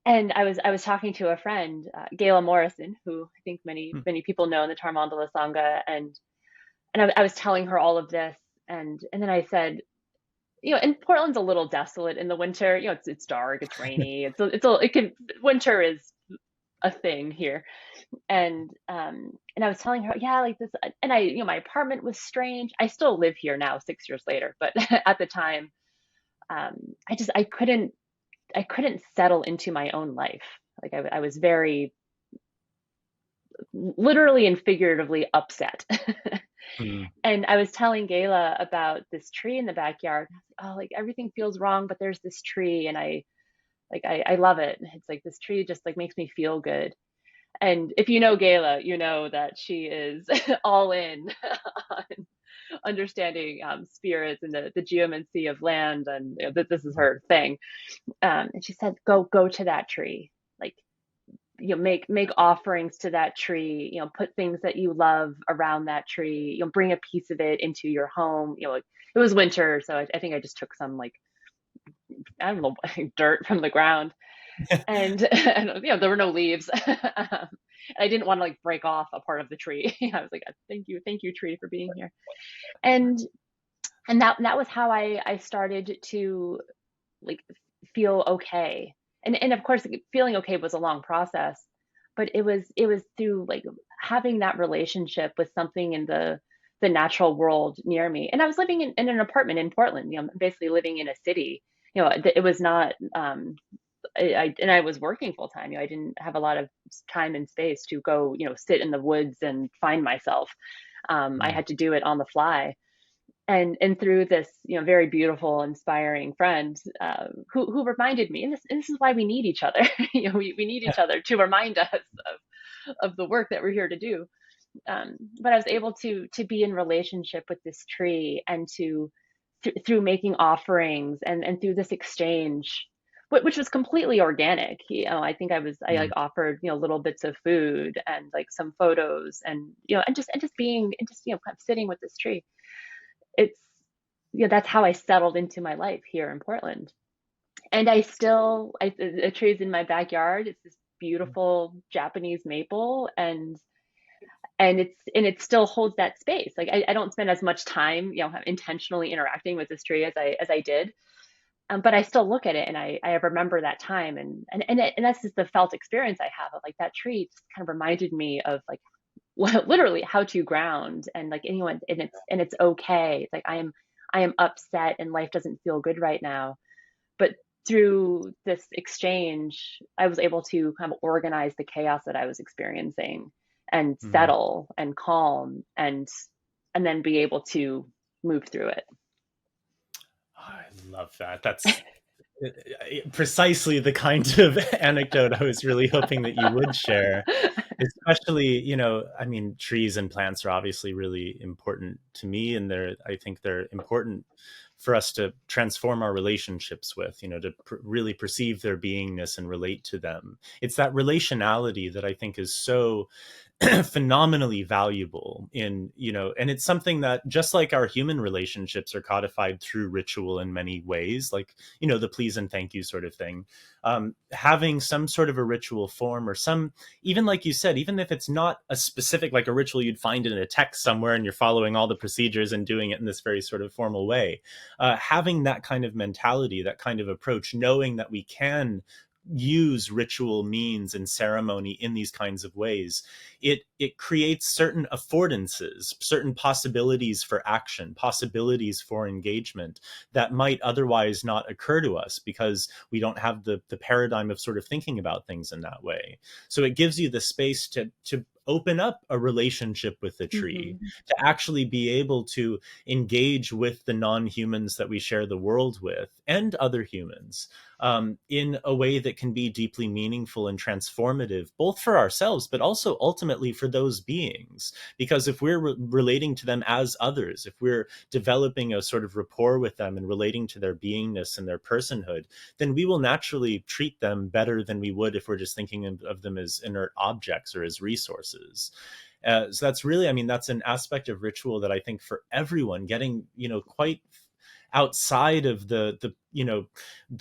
and I was talking to a friend, Gayla Morrison, who I think many Hmm. many people know in the Tarmandala Sangha, and I was telling her all of this, and then I said, you know, and Portland's a little desolate in the winter. You know, it's dark, it's rainy, it can, winter is a thing here. And I was telling her, yeah, like this, and I, you know, my apartment was strange. I still live here now, 6 years later, but at the time, I couldn't settle into my own life. Like I was very literally and figuratively upset. Hmm. And I was telling Gayla about this tree in the backyard. Oh, like everything feels wrong, but there's this tree, and I love it. It's like this tree just like makes me feel good. And if you know Gayla, you know that she is all in on understanding spirits and the geomancy of land, and, you know, that this is her thing. And she said, go to that tree, like, you know, make offerings to that tree. You know, put things that you love around that tree. You know, bring a piece of it into your home. You know, like, it was winter, so I think I just took some, like, I don't know, dirt from the ground, and you know, there were no leaves. I didn't want to like break off a part of the tree. I was like, thank you, tree, for being here. And that was how I started to, like, feel okay. And of course, like, feeling okay was a long process, but it was through, like, having that relationship with something in the natural world near me. And I was living in an apartment in Portland, you know, basically living in a city. You know, it was not and I was working full time. You know, I didn't have a lot of time and space to go, you know, sit in the woods and find myself. I Hmm. had to do it on the fly. And through this, you know, very beautiful, inspiring friend, who reminded me, and this is why we need each other. You know, we need each other to remind us of the work that we're here to do. But I was able to be in relationship with this tree, and to through making offerings, and through this exchange, which was completely organic. I think I like Mm. offered, little bits of food and like some photos and, and just being, and just, kind of sitting with this tree. It's, that's how I settled into my life here in Portland. And a tree is in my backyard. It's this beautiful Japanese maple, and it still holds that space. Like I don't spend as much time, intentionally interacting with this tree as I did. But I still look at it and I remember that time, and that's just the felt experience I have of like that tree just kind of reminded me of like literally how to ground, and like anyone, and it's okay. It's like I am upset and life doesn't feel good right now, but through this exchange, I was able to kind of organize the chaos that I was experiencing and Mm. settle and calm, and then be able to move through it. I love that. That's precisely the kind of anecdote I was really hoping that you would share. Especially, I mean, trees and plants are obviously really important to me, and I think they're important for us to transform our relationships with, to really perceive their beingness and relate to them. It's that relationality that I think is so phenomenally valuable in, and it's something that, just like our human relationships are codified through ritual in many ways, like, the please and thank you sort of thing. Having some sort of a ritual form, or some, even like you said, even if it's not a specific, like a ritual you'd find in a text somewhere and you're following all the procedures and doing it in this very sort of formal way, having that kind of mentality, that kind of approach, knowing that we can use ritual means and ceremony in these kinds of ways, it creates certain affordances, certain possibilities for action, possibilities for engagement that might otherwise not occur to us because we don't have the paradigm of sort of thinking about things in that way. So it gives you the space to open up a relationship with the tree, Hmm. to actually be able to engage with the non-humans that we share the world with, and other humans, in a way that can be deeply meaningful and transformative, both for ourselves, but also ultimately for those beings. Because if we're relating to them as others, if we're developing a sort of rapport with them and relating to their beingness and their personhood, then we will naturally treat them better than we would if we're just thinking of them as inert objects or as resources. So that's really, I mean, that's an aspect of ritual that I think for everyone, getting, quite outside of the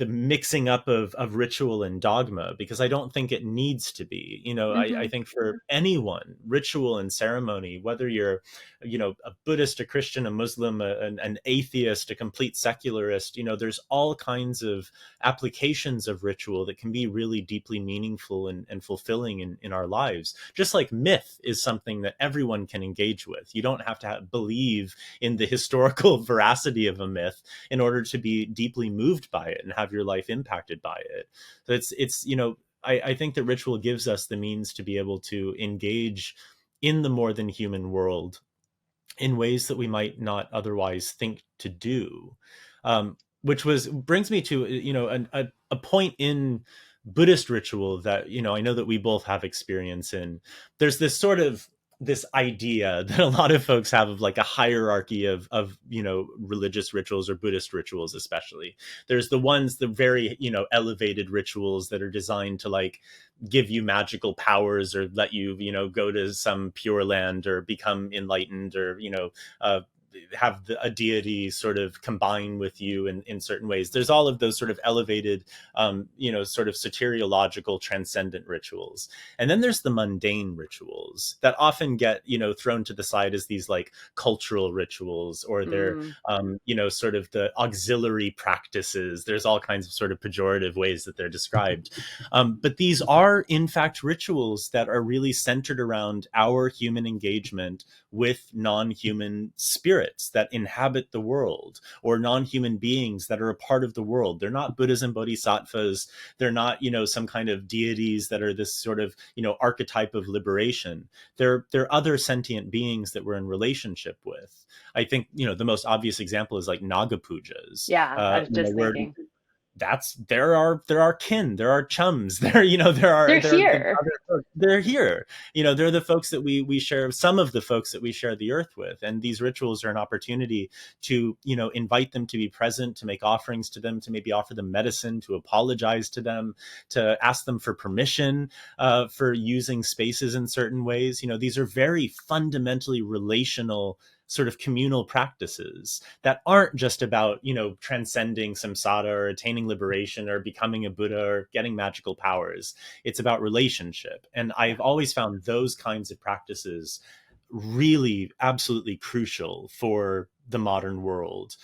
mixing up of ritual and dogma, because I don't think it needs to be. I Hmm. think for anyone, ritual and ceremony, whether you're, a Buddhist, a Christian, a Muslim, an atheist, a complete secularist, there's all kinds of applications of ritual that can be really deeply meaningful and fulfilling in our lives. Just like myth is something that everyone can engage with. You don't have to believe in the historical veracity of a myth in order to be deeply moved by it and have your life impacted by it. So it's I think that ritual gives us the means to be able to engage in the more than human world in ways that we might not otherwise think to do. Which brings me to, a point in Buddhist ritual that, I know that we both have experience in. There's this idea that a lot of folks have of like a hierarchy of religious rituals, or Buddhist rituals especially. There's the very, elevated rituals that are designed to like give you magical powers, or let you, go to some pure land, or become enlightened, or, have a deity sort of combine with you in certain ways. There's all of those sort of elevated, sort of soteriological, transcendent rituals. And then there's the mundane rituals that often get, thrown to the side as these like cultural rituals, or they're, Mm. sort of the auxiliary practices. There's all kinds of sort of pejorative ways that they're described. But these are, in fact, rituals that are really centered around our human engagement with non-human spirits that inhabit the world, or non-human beings that are a part of the world. They're not Buddhas and Bodhisattvas. They're not, some kind of deities that are this sort of, archetype of liberation. They're other sentient beings that we're in relationship with. I think, the most obvious example is like Naga pujas, Yeah, I was just where thinking. there are kin, there are chums, there, there are They're there are here. they're here. They're the folks that we share, some of the folks that we share the earth with. And these rituals are an opportunity to, invite them to be present, to make offerings to them, to maybe offer them medicine, to apologize to them, to ask them for permission for using spaces in certain ways. These are very fundamentally relational sort of communal practices that aren't just about, transcending samsara or attaining liberation or becoming a Buddha or getting magical powers. It's about relationship. And Yeah. I've always found those kinds of practices really absolutely crucial for the modern world,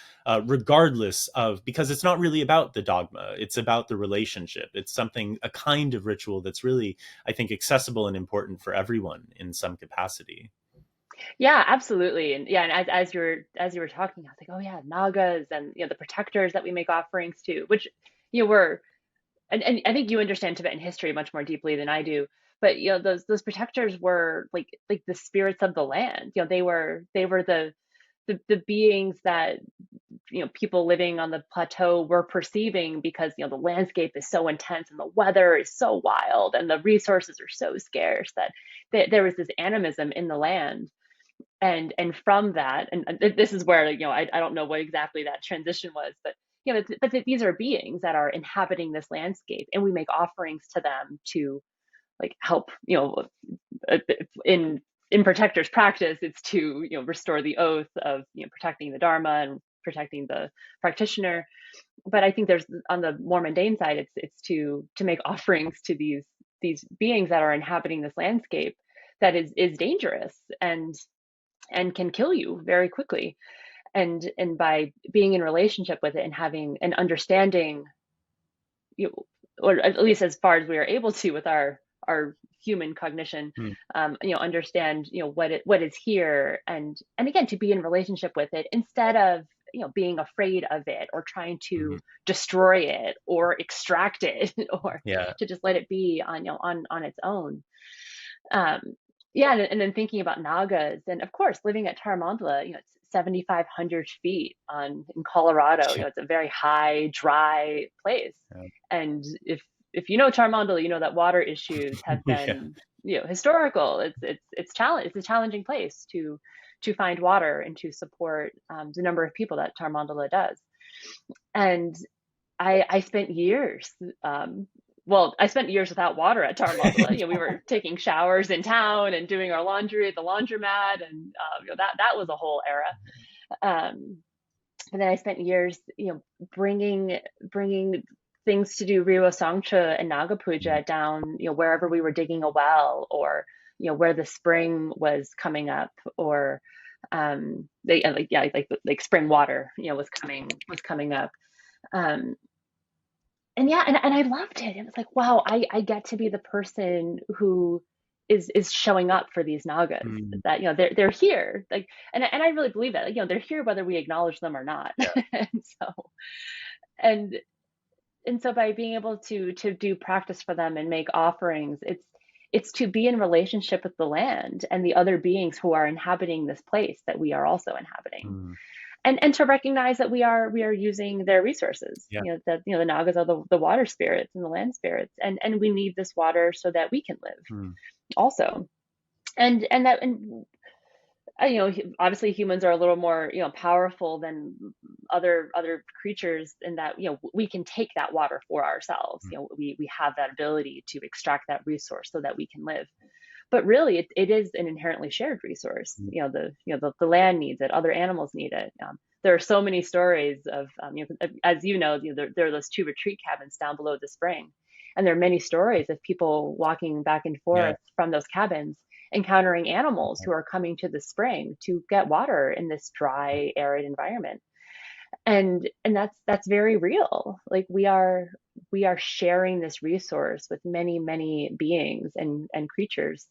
regardless of, because it's not really about the dogma, it's about the relationship. It's a kind of ritual that's really, I think, accessible and important for everyone in some capacity. Yeah, absolutely. And yeah, and as you were talking, I was like, oh yeah, nagas and the protectors that we make offerings to, which were and I think you understand Tibetan history much more deeply than I do. But those protectors were like the spirits of the land. They were the beings that people living on the plateau were perceiving, because the landscape is so intense and the weather is so wild and the resources are so scarce that there was this animism in the land. And from that, and this is where I don't know what exactly that transition was, but these are beings that are inhabiting this landscape, and we make offerings to them to like help, in protectors practice, it's to restore the oath of protecting the dharma and protecting the practitioner. But I think there's, on the more mundane side, it's to make offerings to these beings that are inhabiting this landscape that is dangerous and can kill you very quickly. And by being in relationship with it and having an understanding, or at least as far as we are able to with our human cognition, Mm. understand what is here, and again, to be in relationship with it instead of being afraid of it or trying to Mhm. destroy it or extract it or Yeah. to just let it be on its own. um, yeah, and then thinking about nagas, and of course, living at Tara Mandala, it's 7,500 feet in Colorado. It's a very high, dry place, Yeah. and if you know Tara Mandala, you know that water issues have Yeah. been historical. It's a challenging place to find water and to support the number of people that Tara Mandala does. And I spent years, well, I spent years without water at Tara Mandala. We were taking showers in town and doing our laundry at the laundromat, and that was a whole era. Um, and then I spent years, bringing things to do Riwa Sangcha and Naga Mhm. Puja down, wherever we were digging a well, or where the spring was coming up, or like spring water, was coming up. Um, and yeah, and I loved it. It was like, wow, I get to be the person who is showing up for these nagas, Mm. that they're here, like, and I really believe that, like, they're here whether we acknowledge them or not. Yeah. and so and and so by being able to do practice for them and make offerings, it's to be in relationship with the land and the other beings who are inhabiting this place that we are also inhabiting, Mm. and to recognize that we are using their resources, Yeah. that the nagas are the water spirits and the land spirits, and we need this water so that we can live Mm. also. And obviously humans are a little more powerful than other creatures, in that we can take that water for ourselves. Mm. We have that ability to extract that resource so that we can live. But really, it is an inherently shared resource. Mm. The land needs it, other animals need it. There are so many stories of, as there are those two retreat cabins down below the spring, and there are many stories of people walking back and Yeah. forth from those cabins, encountering animals who are coming to the spring to get water in this dry, arid environment. And that's very real. Like, we are sharing this resource with many, many beings and creatures.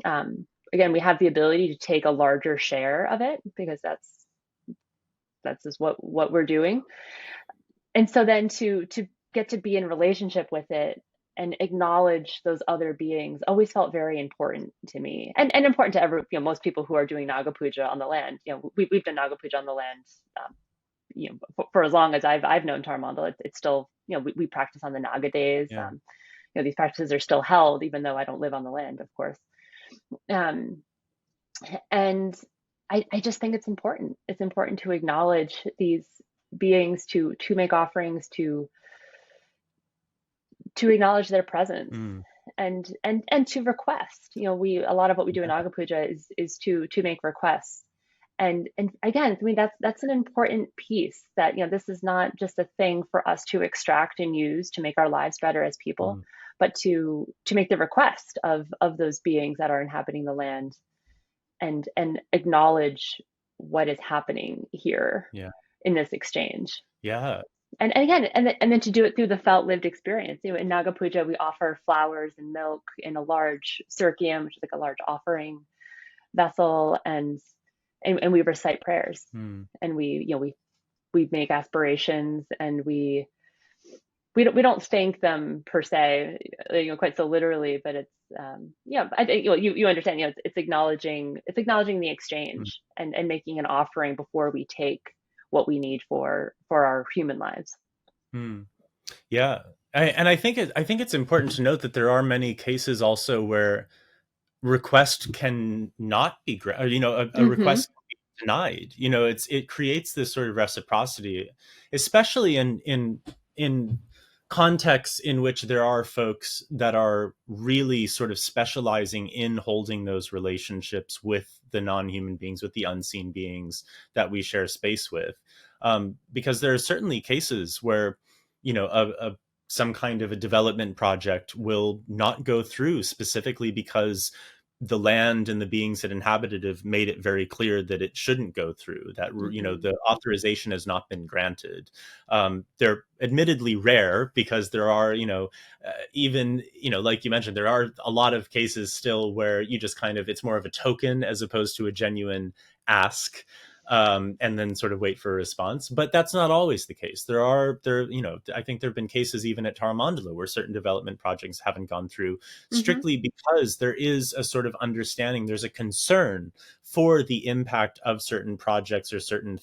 Again, we have the ability to take a larger share of it, because that's just what we're doing. And so then to get to be in relationship with it and acknowledge those other beings always felt very important to me, and important to most people who are doing Naga Puja on the land. We've done Naga Puja on the land, for as long as I've known Tara Mandala. It's still, we practice on the Naga days. Yeah. these practices are still held, even though I don't live on the land, of course. Um, and I just think it's important. It's important to acknowledge these beings, to make offerings, to acknowledge their presence, Mm. and to request. We a lot of what we do in Naga Puja is to make requests. And again, I mean, that's an important piece, that this is not just a thing for us to extract and use to make our lives better as people, Mm. but to make the request of those beings that are inhabiting the land, and acknowledge what is happening here Yeah. in this exchange. Yeah. And again, and then to do it through the felt lived experience. In Naga Puja, we offer flowers and milk in a large circium, which is like a large offering vessel, and we recite prayers, Mm. and we make aspirations, and we don't thank them per se, quite so literally, but it's I think you understand. It's acknowledging the Mm. exchange, and making an offering before we take what we need for our human lives. Mm. Yeah. And I think it's important to note that there are many cases also where request can not be a Mm-hmm. request can be denied. It creates this sort of reciprocity, especially in contexts in which there are folks that are really sort of specializing in holding those relationships with the non-human beings, with the unseen beings that we share space with. Because there are certainly cases where some kind of a development project will not go through, specifically because the land and the beings that inhabited it have made it very clear that it shouldn't go through, that Mm-hmm. the authorization has not been granted. They're admittedly rare, because there are even like you mentioned, there are a lot of cases still where you just kind of, it's more of a token as opposed to a genuine ask, and then sort of wait for a response. But that's not always the case. I think there have been cases even at Tara Mandala where certain development projects haven't gone through, Mm-hmm. strictly because there is a sort of understanding, there's a concern for the impact of certain projects or certain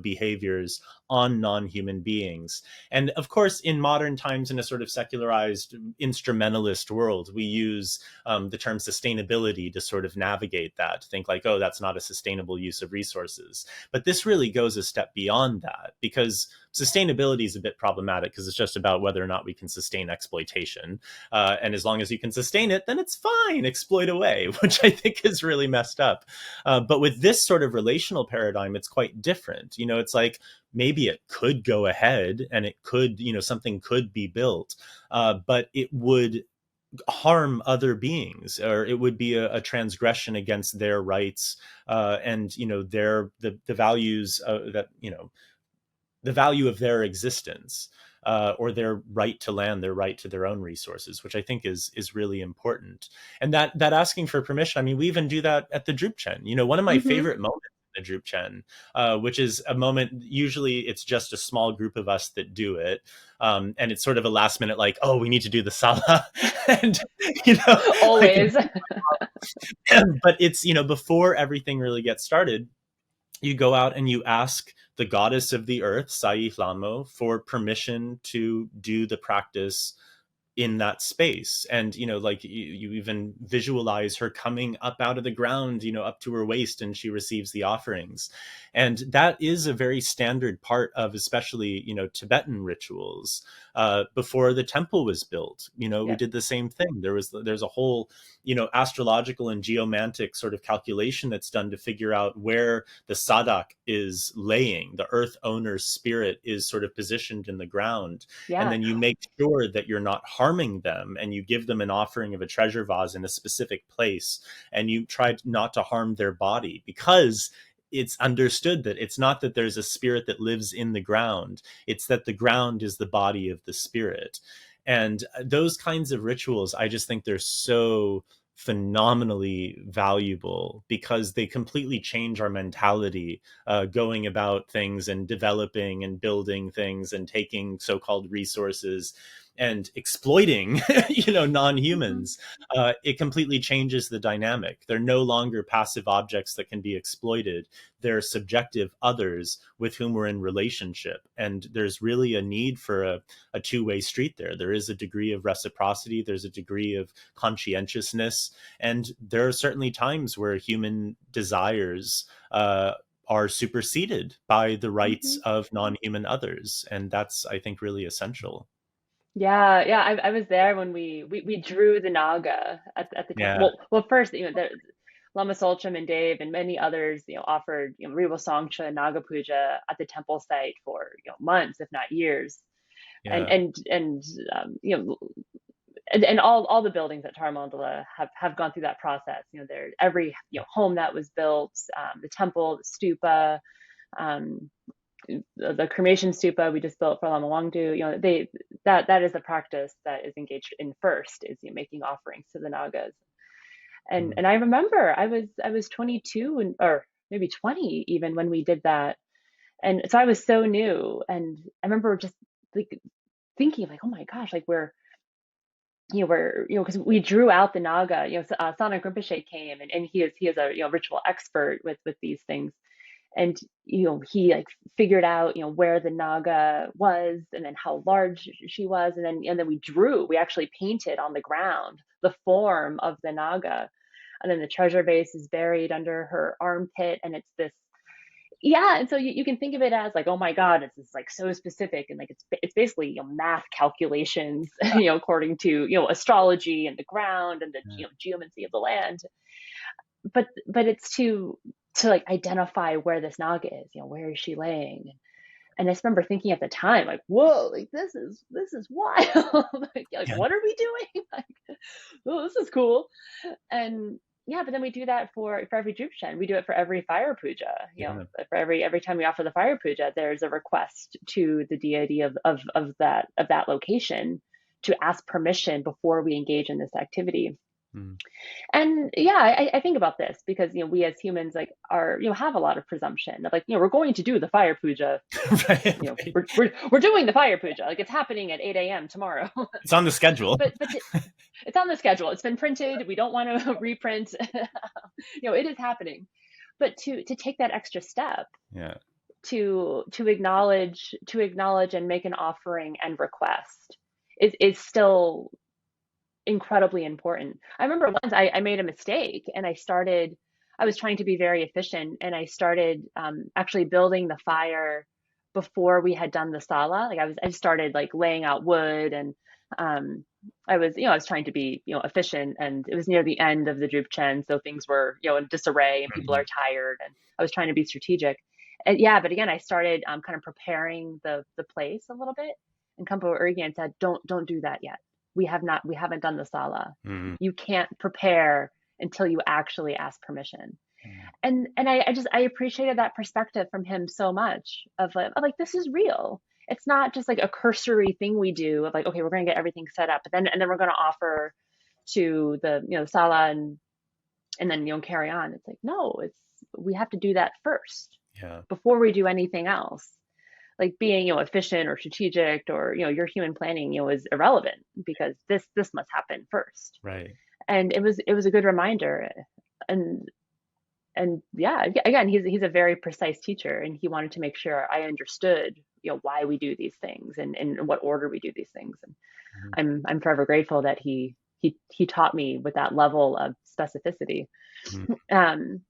behaviors on non-human beings. And of course, in modern times, in a sort of secularized instrumentalist world, we use the term sustainability to sort of navigate that, to think like, oh, that's not a sustainable use of resources. But this really goes a step beyond that, because sustainability is a bit problematic, because it's just about whether or not we can sustain exploitation. And as long as you can sustain it, then it's fine, exploit away, which I think is really messed up. But with this sort of relational paradigm, it's quite different. It's like, maybe it could go ahead and it could, something could be built, but it would harm other beings, or it would be a transgression against their rights, and the values, that the value of their existence, or their right to land, their right to their own resources, which I think is really important. And that asking for permission, I mean, we even do that at the Drupchen. One of my Mm-hmm. favorite moments in the Drupchen, which is a moment, usually it's just a small group of us that do it, and it's sort of a last minute, like, oh, we need to do the sala, and like, Always. but it's before everything really gets started, you go out and you ask the goddess of the earth, Sai Lamo, for permission to do the practice in that space. And like, you even visualize her coming up out of the ground, up to her waist, and she receives the offerings. And that is a very standard part of, especially Tibetan rituals. Before the temple was built, we Yep. did the same thing. There's a whole astrological and geomantic sort of calculation that's done to figure out where the sadak is laying, the earth owner's spirit is sort of positioned in the ground. And Yeah. then you make sure that you're not harming them, and you give them an offering of a treasure vase in a specific place, and you try not to harm their body, because it's understood that it's not that there's a spirit that lives in the ground, it's that the ground is the body of the spirit. And those kinds of rituals, I just think they're so phenomenally valuable, because they completely change our mentality, going about things and developing and building things and taking so-called resources. and exploiting, Mhm. non-humans, it completely changes the dynamic. They're no longer passive objects that can be exploited. They're subjective others with whom we're in relationship. And there's really a need for a two-way street there. There is a degree of reciprocity, there's a degree of conscientiousness, and there are certainly times where human desires are superseded by the rights Mhm. of non-human others. And that's, I think, really essential. Yeah, yeah. I was there when we drew the Naga at the temple. Yeah, Well, first, the Lama Tsultrim and Dave and many others, offered, Riwa Songcha and Naga Puja at the temple site for, months, if not years. And yeah, and and all the buildings at Tara Mandala have gone through that process. There every home that was built, the temple, the stupa, um, the cremation stupa we just built for Lama Wangdu. They that is the practice that is engaged in first, is making offerings to the Nagas. And mm, and I remember I was 22, or maybe 20 even when we did that. And so I was so new, and I remember just like thinking like, oh my gosh, like because we drew out the Naga. Sana Rinpoche came, and he is a ritual expert with these things. And he like figured out where the Naga was, and then how large she was, and then we actually painted on the ground the form of the Naga. And then the treasure vase is buried under her armpit, and it's this. Yeah, and so you can think of it as like, oh my God, it's like so specific, and like it's basically math calculations, according to astrology and the ground and the yeah, geomancy of the land. But it's to like identify where this Naga is. Where is she laying? And I just remember thinking at the time, like, whoa, like this is wild. like yeah, what are we doing? Like, oh, this is cool. And yeah, but then we do that for every Drupchen. We do it for every fire puja. yeah. For every time we offer the fire puja, there's a request to the deity of that location to ask permission before we engage in this activity. Mm. And yeah, I think about this because we as humans like are have a lot of presumption of like we're going to do the fire puja. Right, right. We're doing the fire puja, like it's happening at 8 a.m. tomorrow. It's on the schedule. but it's on the schedule. It's been printed. We don't want to reprint. It is happening. But to take that extra step Yeah. to acknowledge and make an offering and request is still incredibly important. I remember once I made a mistake, and I was trying to be very efficient, and I started actually building the fire before we had done the sala. Like I started like laying out wood, and um, I was trying to be efficient, and it was near the end of the Drupchen, so things were in disarray and people Mhm. are tired, and I was trying to be strategic. And yeah, but again, I started kind of preparing the place a little bit, and Khenpo Ugyen said, don't do that yet. We haven't done the sala. Mhm. You can't prepare until you actually ask permission. Mhm. And I appreciated that perspective from him so much of like this is real. It's not just like a cursory thing we do of like, okay, we're going to get everything set up, but then we're going to offer to the sala, and then carry on. It's like, no, we have to do that first Yeah. before we do anything else. Like being efficient or strategic, or your human planning is irrelevant, because this must happen first. Right. And it was a good reminder. And yeah, again, he's a very precise teacher, and he wanted to make sure I understood why we do these things, and in what order we do these things. And Mhm. I'm forever grateful that he taught me with that level of specificity. Mhm. um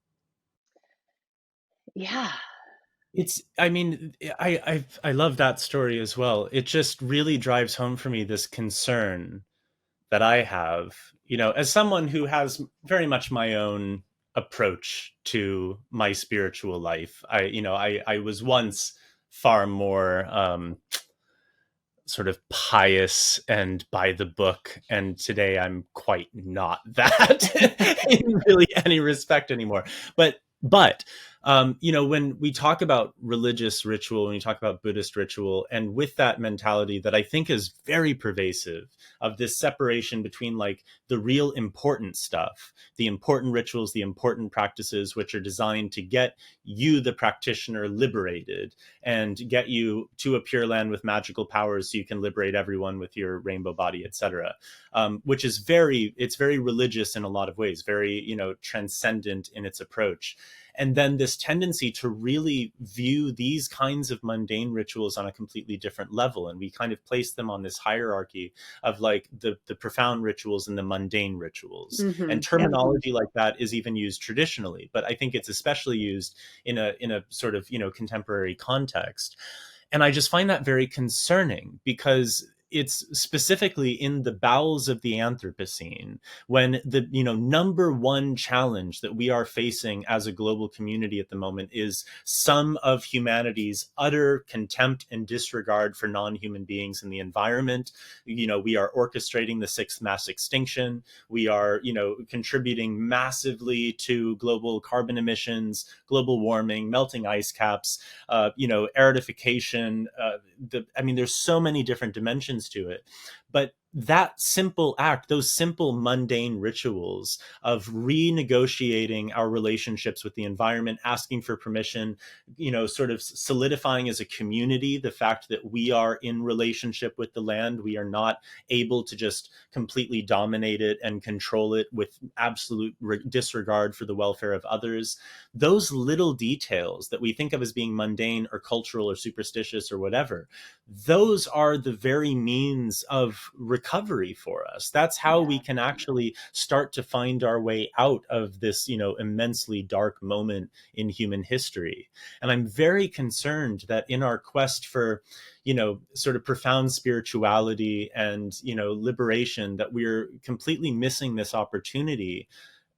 yeah. It's, I mean, I love that story as well. It just really drives home for me this concern that I have, as someone who has very much my own approach to my spiritual life. I was once far more sort of pious and by the book, and today I'm quite not that in really any respect anymore. But When we talk about religious ritual, when we talk about Buddhist ritual, and with that mentality that I think is very pervasive of this separation between like the real important stuff, the important rituals, the important practices, which are designed to get you, the practitioner, liberated and get you to a pure land with magical powers so you can liberate everyone with your rainbow body, etc. Which is it's very religious in a lot of ways, very, transcendent in its approach. And then this tendency to really view these kinds of mundane rituals on a completely different level. And we kind of place them on this hierarchy of like the profound rituals and the mundane rituals. And terminology like that is even used traditionally, but I think it's especially used in a sort of, contemporary context. And I just find that very concerning because it's specifically in the bowels of the Anthropocene when the number one challenge that we are facing as a global community at the moment is some of humanity's utter contempt and disregard for non-human beings and the environment. We are orchestrating the sixth mass extinction. We are contributing massively to global carbon emissions, global warming, melting ice caps, aridification. There's so many different dimensions to it, but that simple act, those simple mundane rituals of renegotiating our relationships with the environment, asking for permission, sort of solidifying as a community the fact that we are in relationship with the land. We are not able to just completely dominate it and control it with absolute disregard for the welfare of others. Those little details that we think of as being mundane or cultural or superstitious or whatever, those are the very means of recovery for us. That's how we can actually start to find our way out of this, immensely dark moment in human history. And I'm very concerned that in our quest for, sort of profound spirituality and, liberation, that we're completely missing this opportunity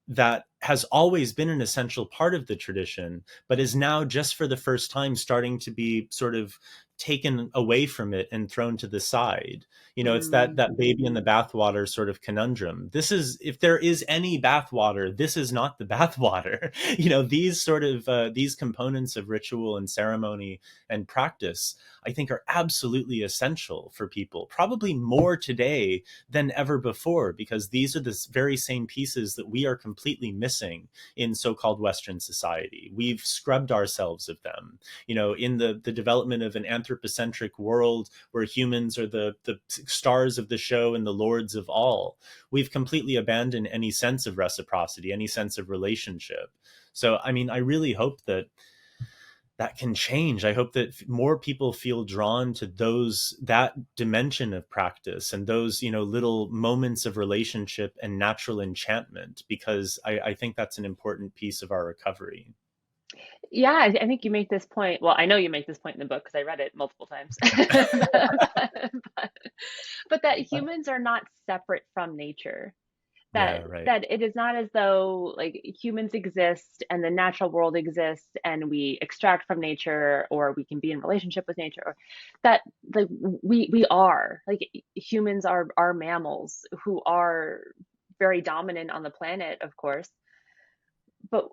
that has always been an essential part of the tradition, but is now just for the first time starting to be sort of taken away from it and thrown to the side. It's that baby in the bathwater sort of conundrum. This is, if there is any bathwater, this is not the bathwater. These sort of these components of ritual and ceremony and practice, I think, are absolutely essential for people, probably more today than ever before, because these are the very same pieces that we are completely missing in so-called Western society. We've scrubbed ourselves of them. In the development of an anthropocentric world where humans are the stars of the show and the lords of all, we've completely abandoned any sense of reciprocity, any sense of relationship. So, I really hope that can change. I hope that more people feel drawn to that dimension of practice and those, little moments of relationship and natural enchantment, because I think that's an important piece of our recovery. Yeah, I think you make this point. Well, I know you make this point in the book because I read it multiple times. but, but that humans are not separate from nature. Yeah, right. That it is not as though like humans exist and the natural world exists and we extract from nature or we can be in relationship with nature, or that like we are like humans are mammals who are very dominant on the planet, of course, but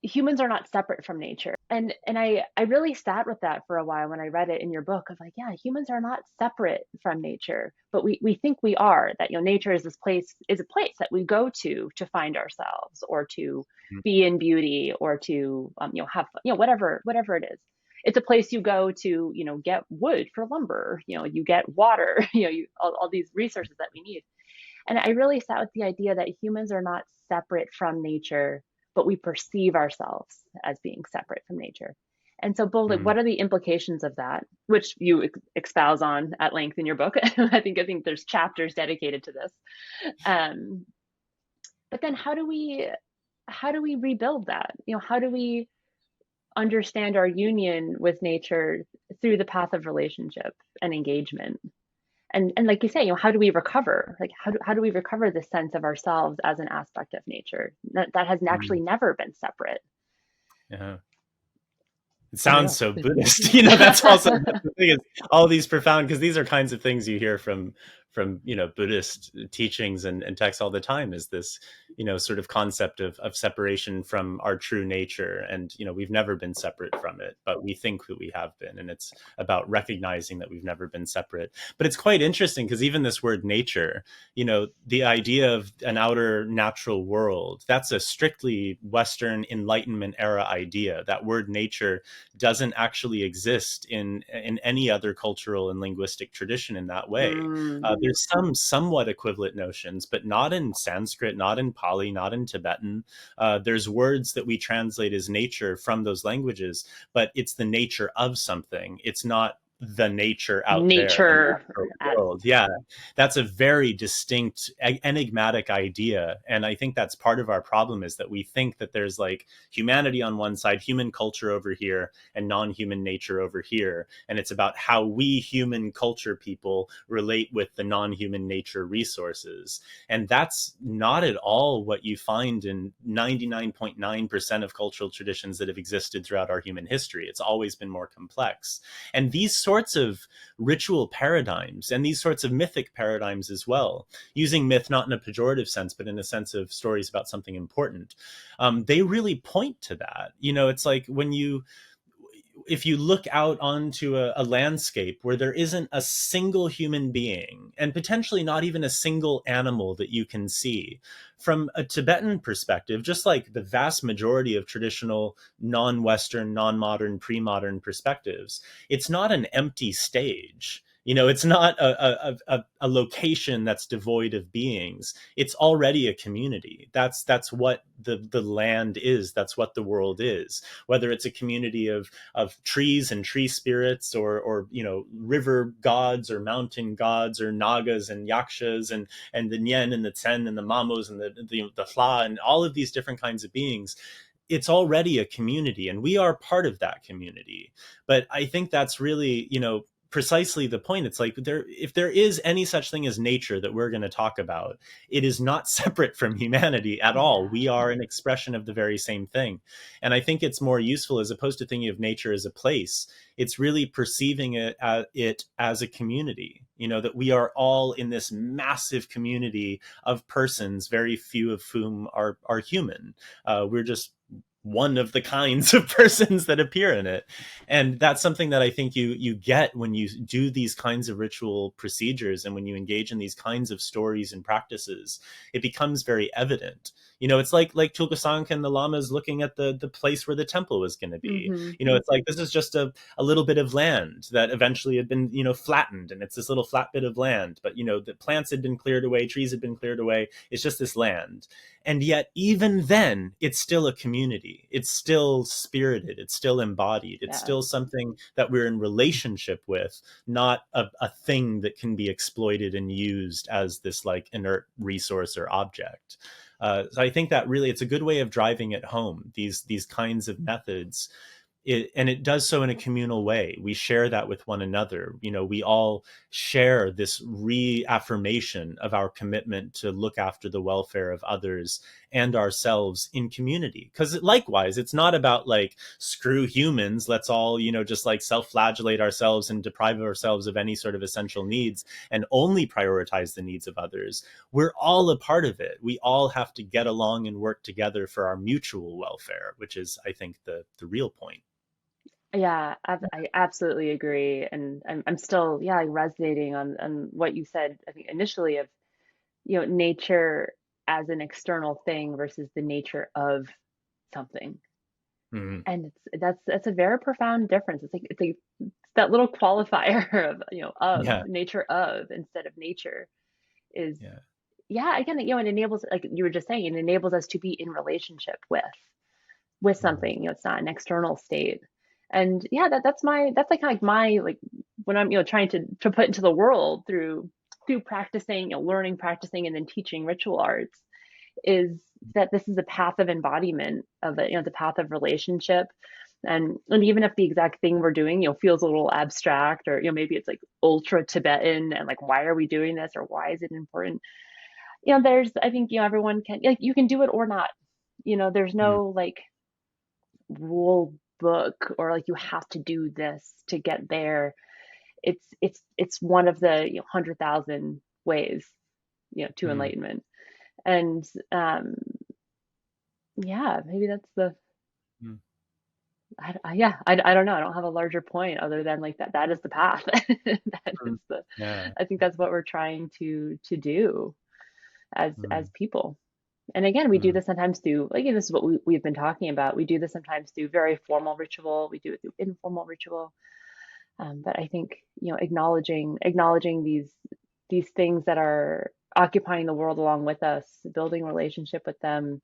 humans are not separate from nature. And I really sat with that for a while when I read it in your book of like, yeah, humans are not separate from nature, but we think we are, that nature is a place that we go to find ourselves or to be in beauty or to have whatever it is. It's a place you go to get wood for lumber, you get water, all these resources that we need. And I really sat with the idea that humans are not separate from nature, but we perceive ourselves as being separate from nature. And so, both, like, what are the implications of that, which you espouse on at length in your book? I think there's chapters dedicated to this. But then, how do we rebuild that? How do we understand our union with nature through the path of relationship and engagement? And like you say, how do we recover? Like, how do we recover the sense of ourselves as an aspect of nature that has actually never been separate? Yeah. It sounds so Buddhist. That's the thing, is all these profound, because these are kinds of things you hear from from Buddhist teachings and texts all the time, is this sort of concept of separation from our true nature. And we've never been separate from it, but we think that we have been, and it's about recognizing that we've never been separate. But it's quite interesting because even this word nature, the idea of an outer natural world, that's a strictly Western Enlightenment era idea. That word nature doesn't actually exist in any other cultural and linguistic tradition in that way. Mm. There's some somewhat equivalent notions, but not in Sanskrit, not in Pali, not in Tibetan. There's words that we translate as nature from those languages, but it's the nature of something. It's not the nature out there, the Nature natural as world. Yeah, that's a very distinct, enigmatic idea. And I think that's part of our problem, is that we think that there's like humanity on one side, human culture over here, and non-human nature over here. And it's about how we human culture people relate with the non-human nature resources. And that's not at all what you find in 99.9% of cultural traditions that have existed throughout our human history. It's always been more complex. And these sorts of ritual paradigms and these sorts of mythic paradigms as well, using myth not in a pejorative sense, but in a sense of stories about something important, they really point to that. It's like if you look out onto a landscape where there isn't a single human being, and potentially not even a single animal that you can see, from a Tibetan perspective, just like the vast majority of traditional non-Western, non-modern, pre-modern perspectives, it's not an empty stage. It's not a location that's devoid of beings. It's already a community. That's what the land is. That's what the world is. Whether it's a community of trees and tree spirits, or river gods or mountain gods, or nagas and yakshas, and the nyen and the tsen and the mamos and the hla, and all of these different kinds of beings, it's already a community, and we are part of that community. But I think that's really, precisely the point. It's like, if there is any such thing as nature that we're going to talk about, it is not separate from humanity at all. yeah. We are an expression of the very same thing. And I think it's more useful, as opposed to thinking of nature as a place, it's really perceiving it as a community, that we are all in this massive community of persons, very few of whom are human. We're just one of the kinds of persons that appear in it. And that's something that I think you get when you do these kinds of ritual procedures, and when you engage in these kinds of stories and practices, it becomes very evident. It's like Tulgasank and the lamas looking at the place where the temple was going to be. Hmm. It's like, this is just a little bit of land that eventually had been flattened, and it's this little flat bit of land, but the plants had been cleared away, trees had been cleared away, it's just this land. And yet, even then, it's still a community. It's still spirited. It's still embodied. It's Yeah. still something that we're in relationship with, not a thing that can be exploited and used as this like inert resource or object. So I think that really, it's a good way of driving it home, these kinds of methods. And it does so in a communal way. We share that with one another. We all share this reaffirmation of our commitment to look after the welfare of others and ourselves in community. Because likewise, it's not about like, screw humans, let's all, just like self-flagellate ourselves and deprive ourselves of any sort of essential needs and only prioritize the needs of others. We're all a part of it. We all have to get along and work together for our mutual welfare, which is, I think, the real point. Yeah, I absolutely agree, and I'm still, yeah, like, resonating on what you said. I think initially of, nature as an external thing versus the nature of something, Mhm. and that's a very profound difference. It's that little qualifier of, of Yeah, nature of instead of nature is, yeah, yeah, again, it enables, like you were just saying, it enables us to be in relationship with mhm, something. It's not an external state. And yeah, that's like kind of like my, like, when I'm, trying to put into the world through practicing, learning, practicing, and then teaching ritual arts, is that this is a path of embodiment of it, the path of relationship. And even if the exact thing we're doing, feels a little abstract, or maybe it's like ultra Tibetan, and like, why are we doing this, or why is it important? There's, I think, everyone can, like, you can do it or not. There's mhm, no like rule book, or like, you have to do this to get there. It's one of the 100,000 ways, to Mm. enlightenment. And yeah, maybe that's the Mm. yeah, I don't know. I don't have a larger point other than like that is the path. That is Mm. the Yeah. I think that's what we're trying to do as Mm. people. And again, we do Mm. this sometimes through, like, this is what we've been talking about. We do this sometimes through very formal ritual. We do it through informal ritual. But I think, acknowledging these things that are occupying the world along with us, building relationship with them,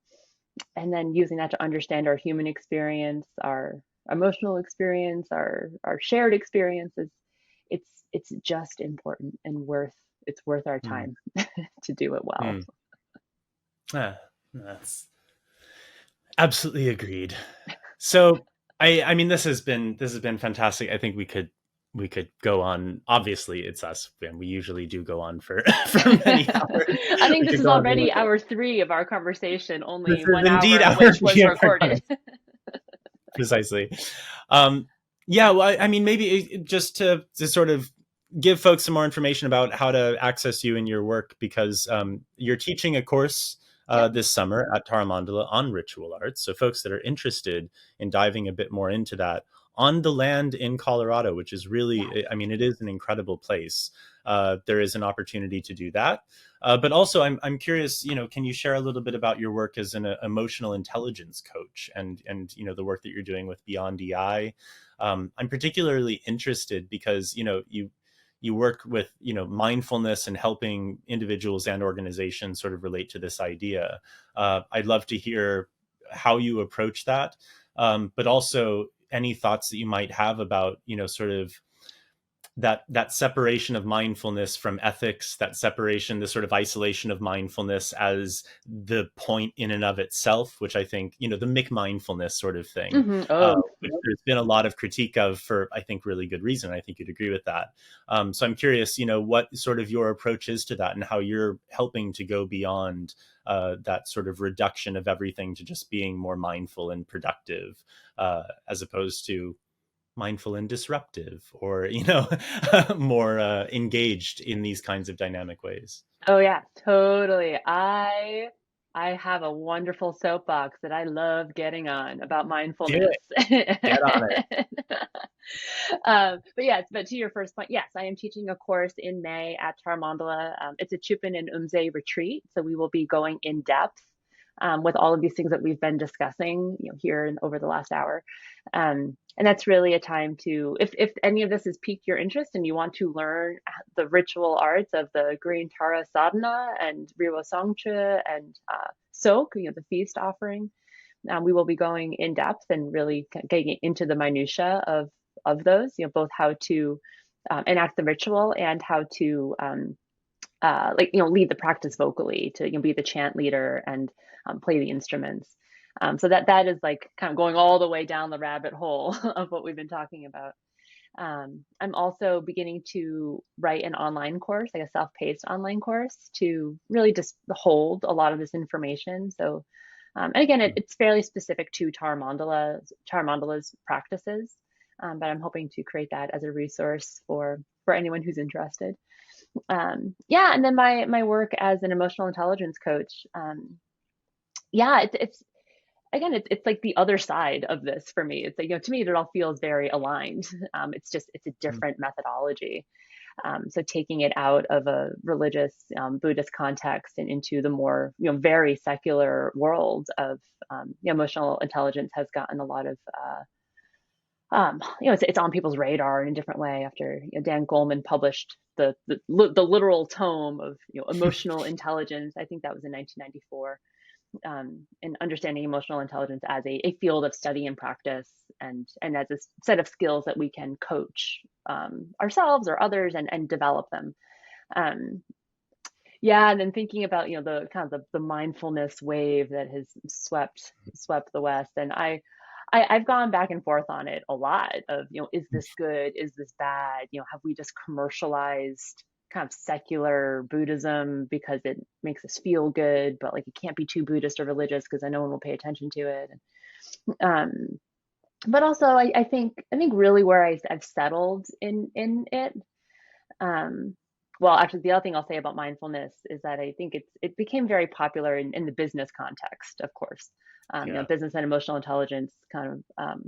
and then using that to understand our human experience, our emotional experience, our shared experiences. It's just important and worth our Mm. time to do it well. Mm. Ah, that's absolutely agreed. So I mean this has been fantastic. I think we could go on. Obviously, it's us, and we usually do go on for for many hours. I think We this could is go on for already much. hour 3 of our conversation, This only is 1 indeed hour of our which was recorded. precisely. Yeah, well, I mean, maybe just to sort of give folks some more information about how to access you and your work, because you're teaching a course Yep. this summer at Tara Mandala on ritual arts. So folks that are interested in diving a bit more into that on the land in Colorado, which is Yes. really, I mean, it is an incredible place. There is an opportunity to do that. But also, I'm curious. Can you share a little bit about your work as an emotional intelligence coach, and the work that you're doing with Beyond EI? I'm particularly interested because you work with mindfulness and helping individuals and organizations sort of relate to this idea. I'd love to hear how you approach that, but also any thoughts that you might have about sort of that separation of mindfulness from ethics, that separation, the sort of isolation of mindfulness as the point in and of itself, which I think, the McMindfulness sort of thing, Oh, which there's been a lot of critique of for, I think, really good reason. I think you'd agree with that. So I'm curious, what sort of your approach is to that and how you're helping to go beyond that sort of reduction of everything to just being more mindful and productive, as opposed to mindful and disruptive, or more engaged in these kinds of dynamic ways. oh yeah, totally. I have a wonderful soapbox that I love getting on about Do mindfulness. it. Get on it. But yes, but to your first point, yes, I am teaching a course in May at Tara Mandala. It's a chöpön and retreat, so we will be going in depth with all of these things that we've been discussing, here and over the last hour. And that's really a time to, if any of this has piqued your interest and you want to learn the ritual arts of the green Tara sadhana and Riwa Songche and Sok, the feast offering, we will be going in depth and really getting into the minutia of those, both how to enact the ritual and how to lead the practice vocally, to be the chant leader and play the instruments. So that is like kind of going all the way down the rabbit hole of what we've been talking about. I'm also beginning to write an online course, like a self-paced online course, to really just hold a lot of this information. So, and again, it's fairly specific to Tara Mandala's practices, but I'm hoping to create that as a resource for anyone who's interested. Yeah, and then my work as an emotional intelligence coach. Yeah, it's again, it's like the other side of this for me. It's like, to me, it all feels very aligned. It's a different methodology. So taking it out of a religious Buddhist context and into the more, very secular world of emotional intelligence has gotten a lot of it's on people's radar in a different way after Dan Goleman published the literal tome of emotional intelligence. I think that was in 1994. And understanding emotional intelligence as a field of study and practice, and as a set of skills that we can coach ourselves or others and develop them. Um, yeah, and then thinking about the kind of the mindfulness wave that has swept the West, and I've gone back and forth on it a lot of, is this good? Is this bad? Have we just commercialized kind of secular Buddhism because it makes us feel good, but like it can't be too Buddhist or religious because then no one will pay attention to it. Um, but also I think really where I've settled in it, um, well, actually, the other thing I'll say about mindfulness is that I think it became very popular in the business context, of course. Yeah. Business and emotional intelligence kind of,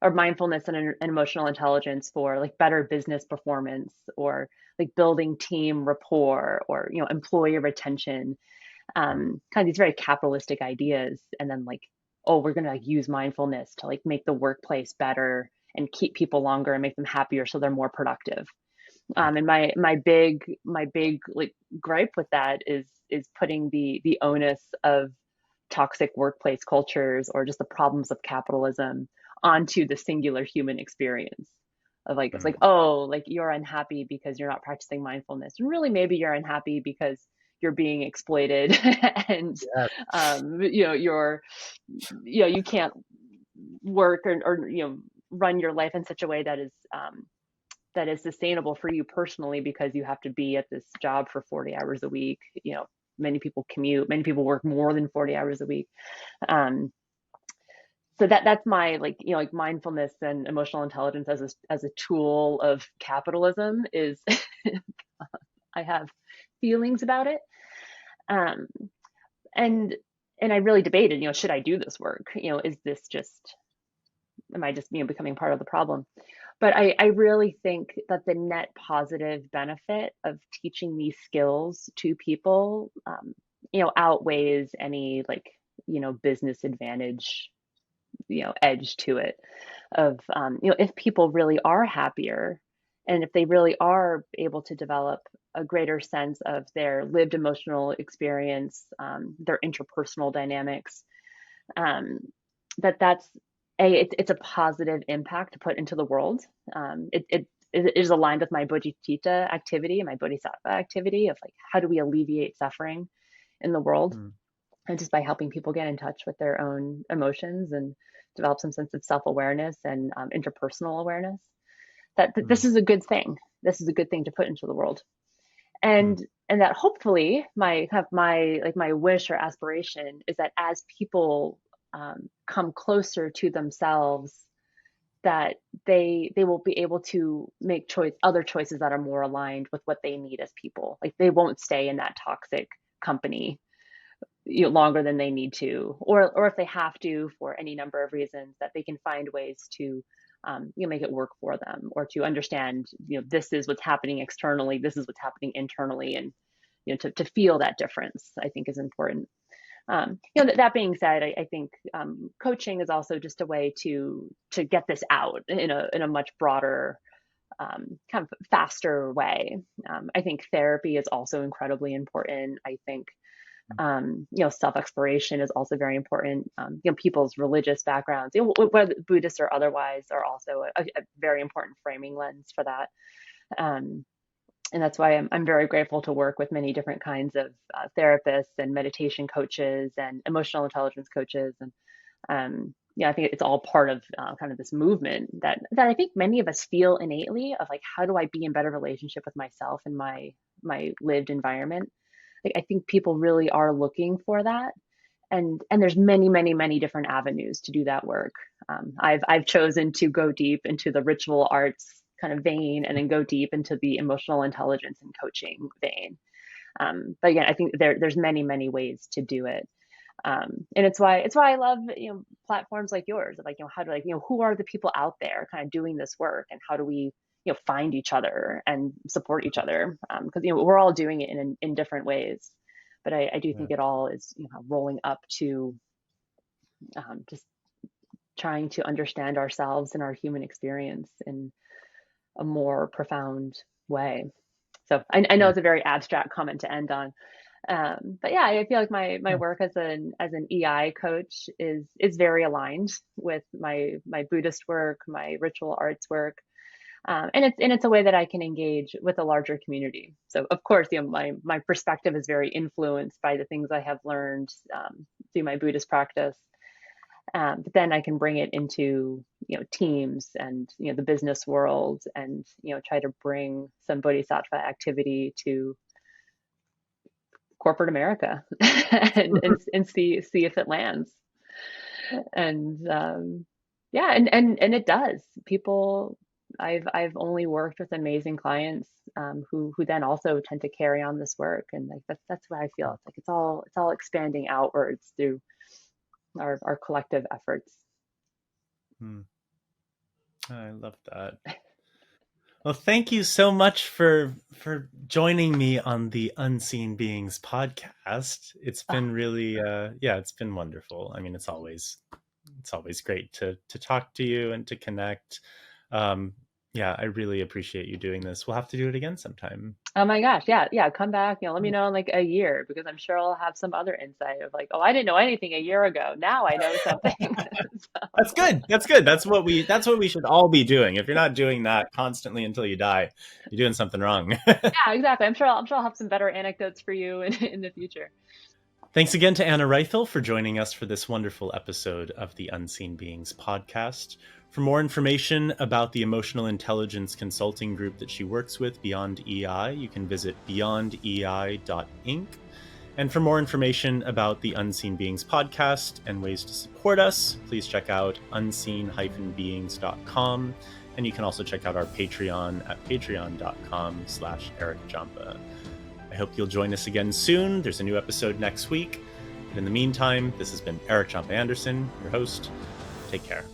or mindfulness and emotional intelligence for like better business performance, or like building team rapport, or employee retention, Mm. kind of these very capitalistic ideas. And then like, oh, we're going to like use mindfulness to like make the workplace better and keep people longer and make them happier so they're more productive. And my big like gripe with that is putting the onus of toxic workplace cultures or just the problems of capitalism onto the singular human experience. Of like, it's like, Mm. oh, like you're unhappy because you're not practicing mindfulness, and really maybe you're unhappy because you're being exploited and Yeah. you're you can't work, or run your life in such a way that is sustainable for you personally, because you have to be at this job for 40 hours a week. Many people commute, many people work more than 40 hours a week. um, so that's my like, like mindfulness and emotional intelligence as a tool of capitalism is I have feelings about it. um, and and I really debated, should I do this work? Is this just, am I just becoming part of the problem? But I really think that the net positive benefit of teaching these skills to people, outweighs any like, business advantage, edge to it. Of, if people really are happier, and if they really are able to develop a greater sense of their lived emotional experience, their interpersonal dynamics, um, that's it's a positive impact to put into the world. It is aligned with my bodhicitta activity and my bodhisattva activity of like, how do we alleviate suffering in the world, Mm. and just by helping people get in touch with their own emotions and develop some sense of self-awareness and interpersonal awareness, that Mm. this is a good thing. This is a good thing to put into the world. Mm. And that hopefully my wish or aspiration is that as people come closer to themselves, that they will be able to make other choices that are more aligned with what they need as people. Like they won't stay in that toxic company longer than they need to, or if they have to for any number of reasons, that they can find ways to make it work for them, or to understand, this is what's happening externally, this is what's happening internally, and to feel that difference, I think, is important. That being said, I think coaching is also just a way to get this out in a much broader, kind of faster way. I think therapy is also incredibly important. I think self-exploration is also very important. People's religious backgrounds, whether Buddhist or otherwise, are also a very important framing lens for that. Um, and that's why I'm very grateful to work with many different kinds of therapists and meditation coaches and emotional intelligence coaches. And I think it's all part of kind of this movement that I think many of us feel innately, of like, how do I be in better relationship with myself and my lived environment? Like, I think people really are looking for that, and there's many different avenues to do that work. I've chosen to go deep into the ritual arts kind of vein, and then go deep into the emotional intelligence and coaching vein. But again, I think there's many ways to do it. And it's why I love platforms like yours, of like, how to, like, who are the people out there kind of doing this work, and how do we find each other and support each other, because we're all doing it in different ways. But I do Yeah. think it all is rolling up to just trying to understand ourselves and our human experience in a more profound way. So I know Yeah. it's a very abstract comment to end on. But yeah, I feel like my work as an EI coach is very aligned with my Buddhist work, my ritual arts work, and it's a way that I can engage with a larger community. So of course, my perspective is very influenced by the things I have learned through my Buddhist practice. But then I can bring it into teams and the business world, and try to bring some bodhisattva activity to corporate America and see if it lands. And yeah, and it does. People I've only worked with amazing clients who then also tend to carry on this work, and like that's what I feel. It's like it's all expanding outwards through our collective efforts. Hmm. I love that. Well, thank you so much for joining me on the Unseen Beings podcast. It's Oh, been really yeah, it's been wonderful. I mean, it's always great to talk to you and to connect. Um, yeah, I really appreciate you doing this. We'll have to do it again sometime. oh my gosh, yeah, yeah. Come back, let me know in like a year because I'm sure I'll have some other insight of like, oh, I didn't know anything a year ago. Now I know something. That's good. That's good. That's what we should all be doing. If you're not doing that constantly until you die, you're doing something wrong. Yeah, exactly. I'm sure I'll have some better anecdotes for you in the future. Thanks again to Anna Raithel for joining us for this wonderful episode of the Unseen Beings podcast. For more information about the emotional intelligence consulting group that she works with, Beyond EI, you can visit beyondei.inc. And for more information about the Unseen Beings podcast and ways to support us, please check out unseen-beings.com. And you can also check out our Patreon at patreon.com/ErikJampa. I hope you'll join us again soon. There's a new episode next week. And in the meantime, this has been Erik Jampa Anderson, your host. Take care.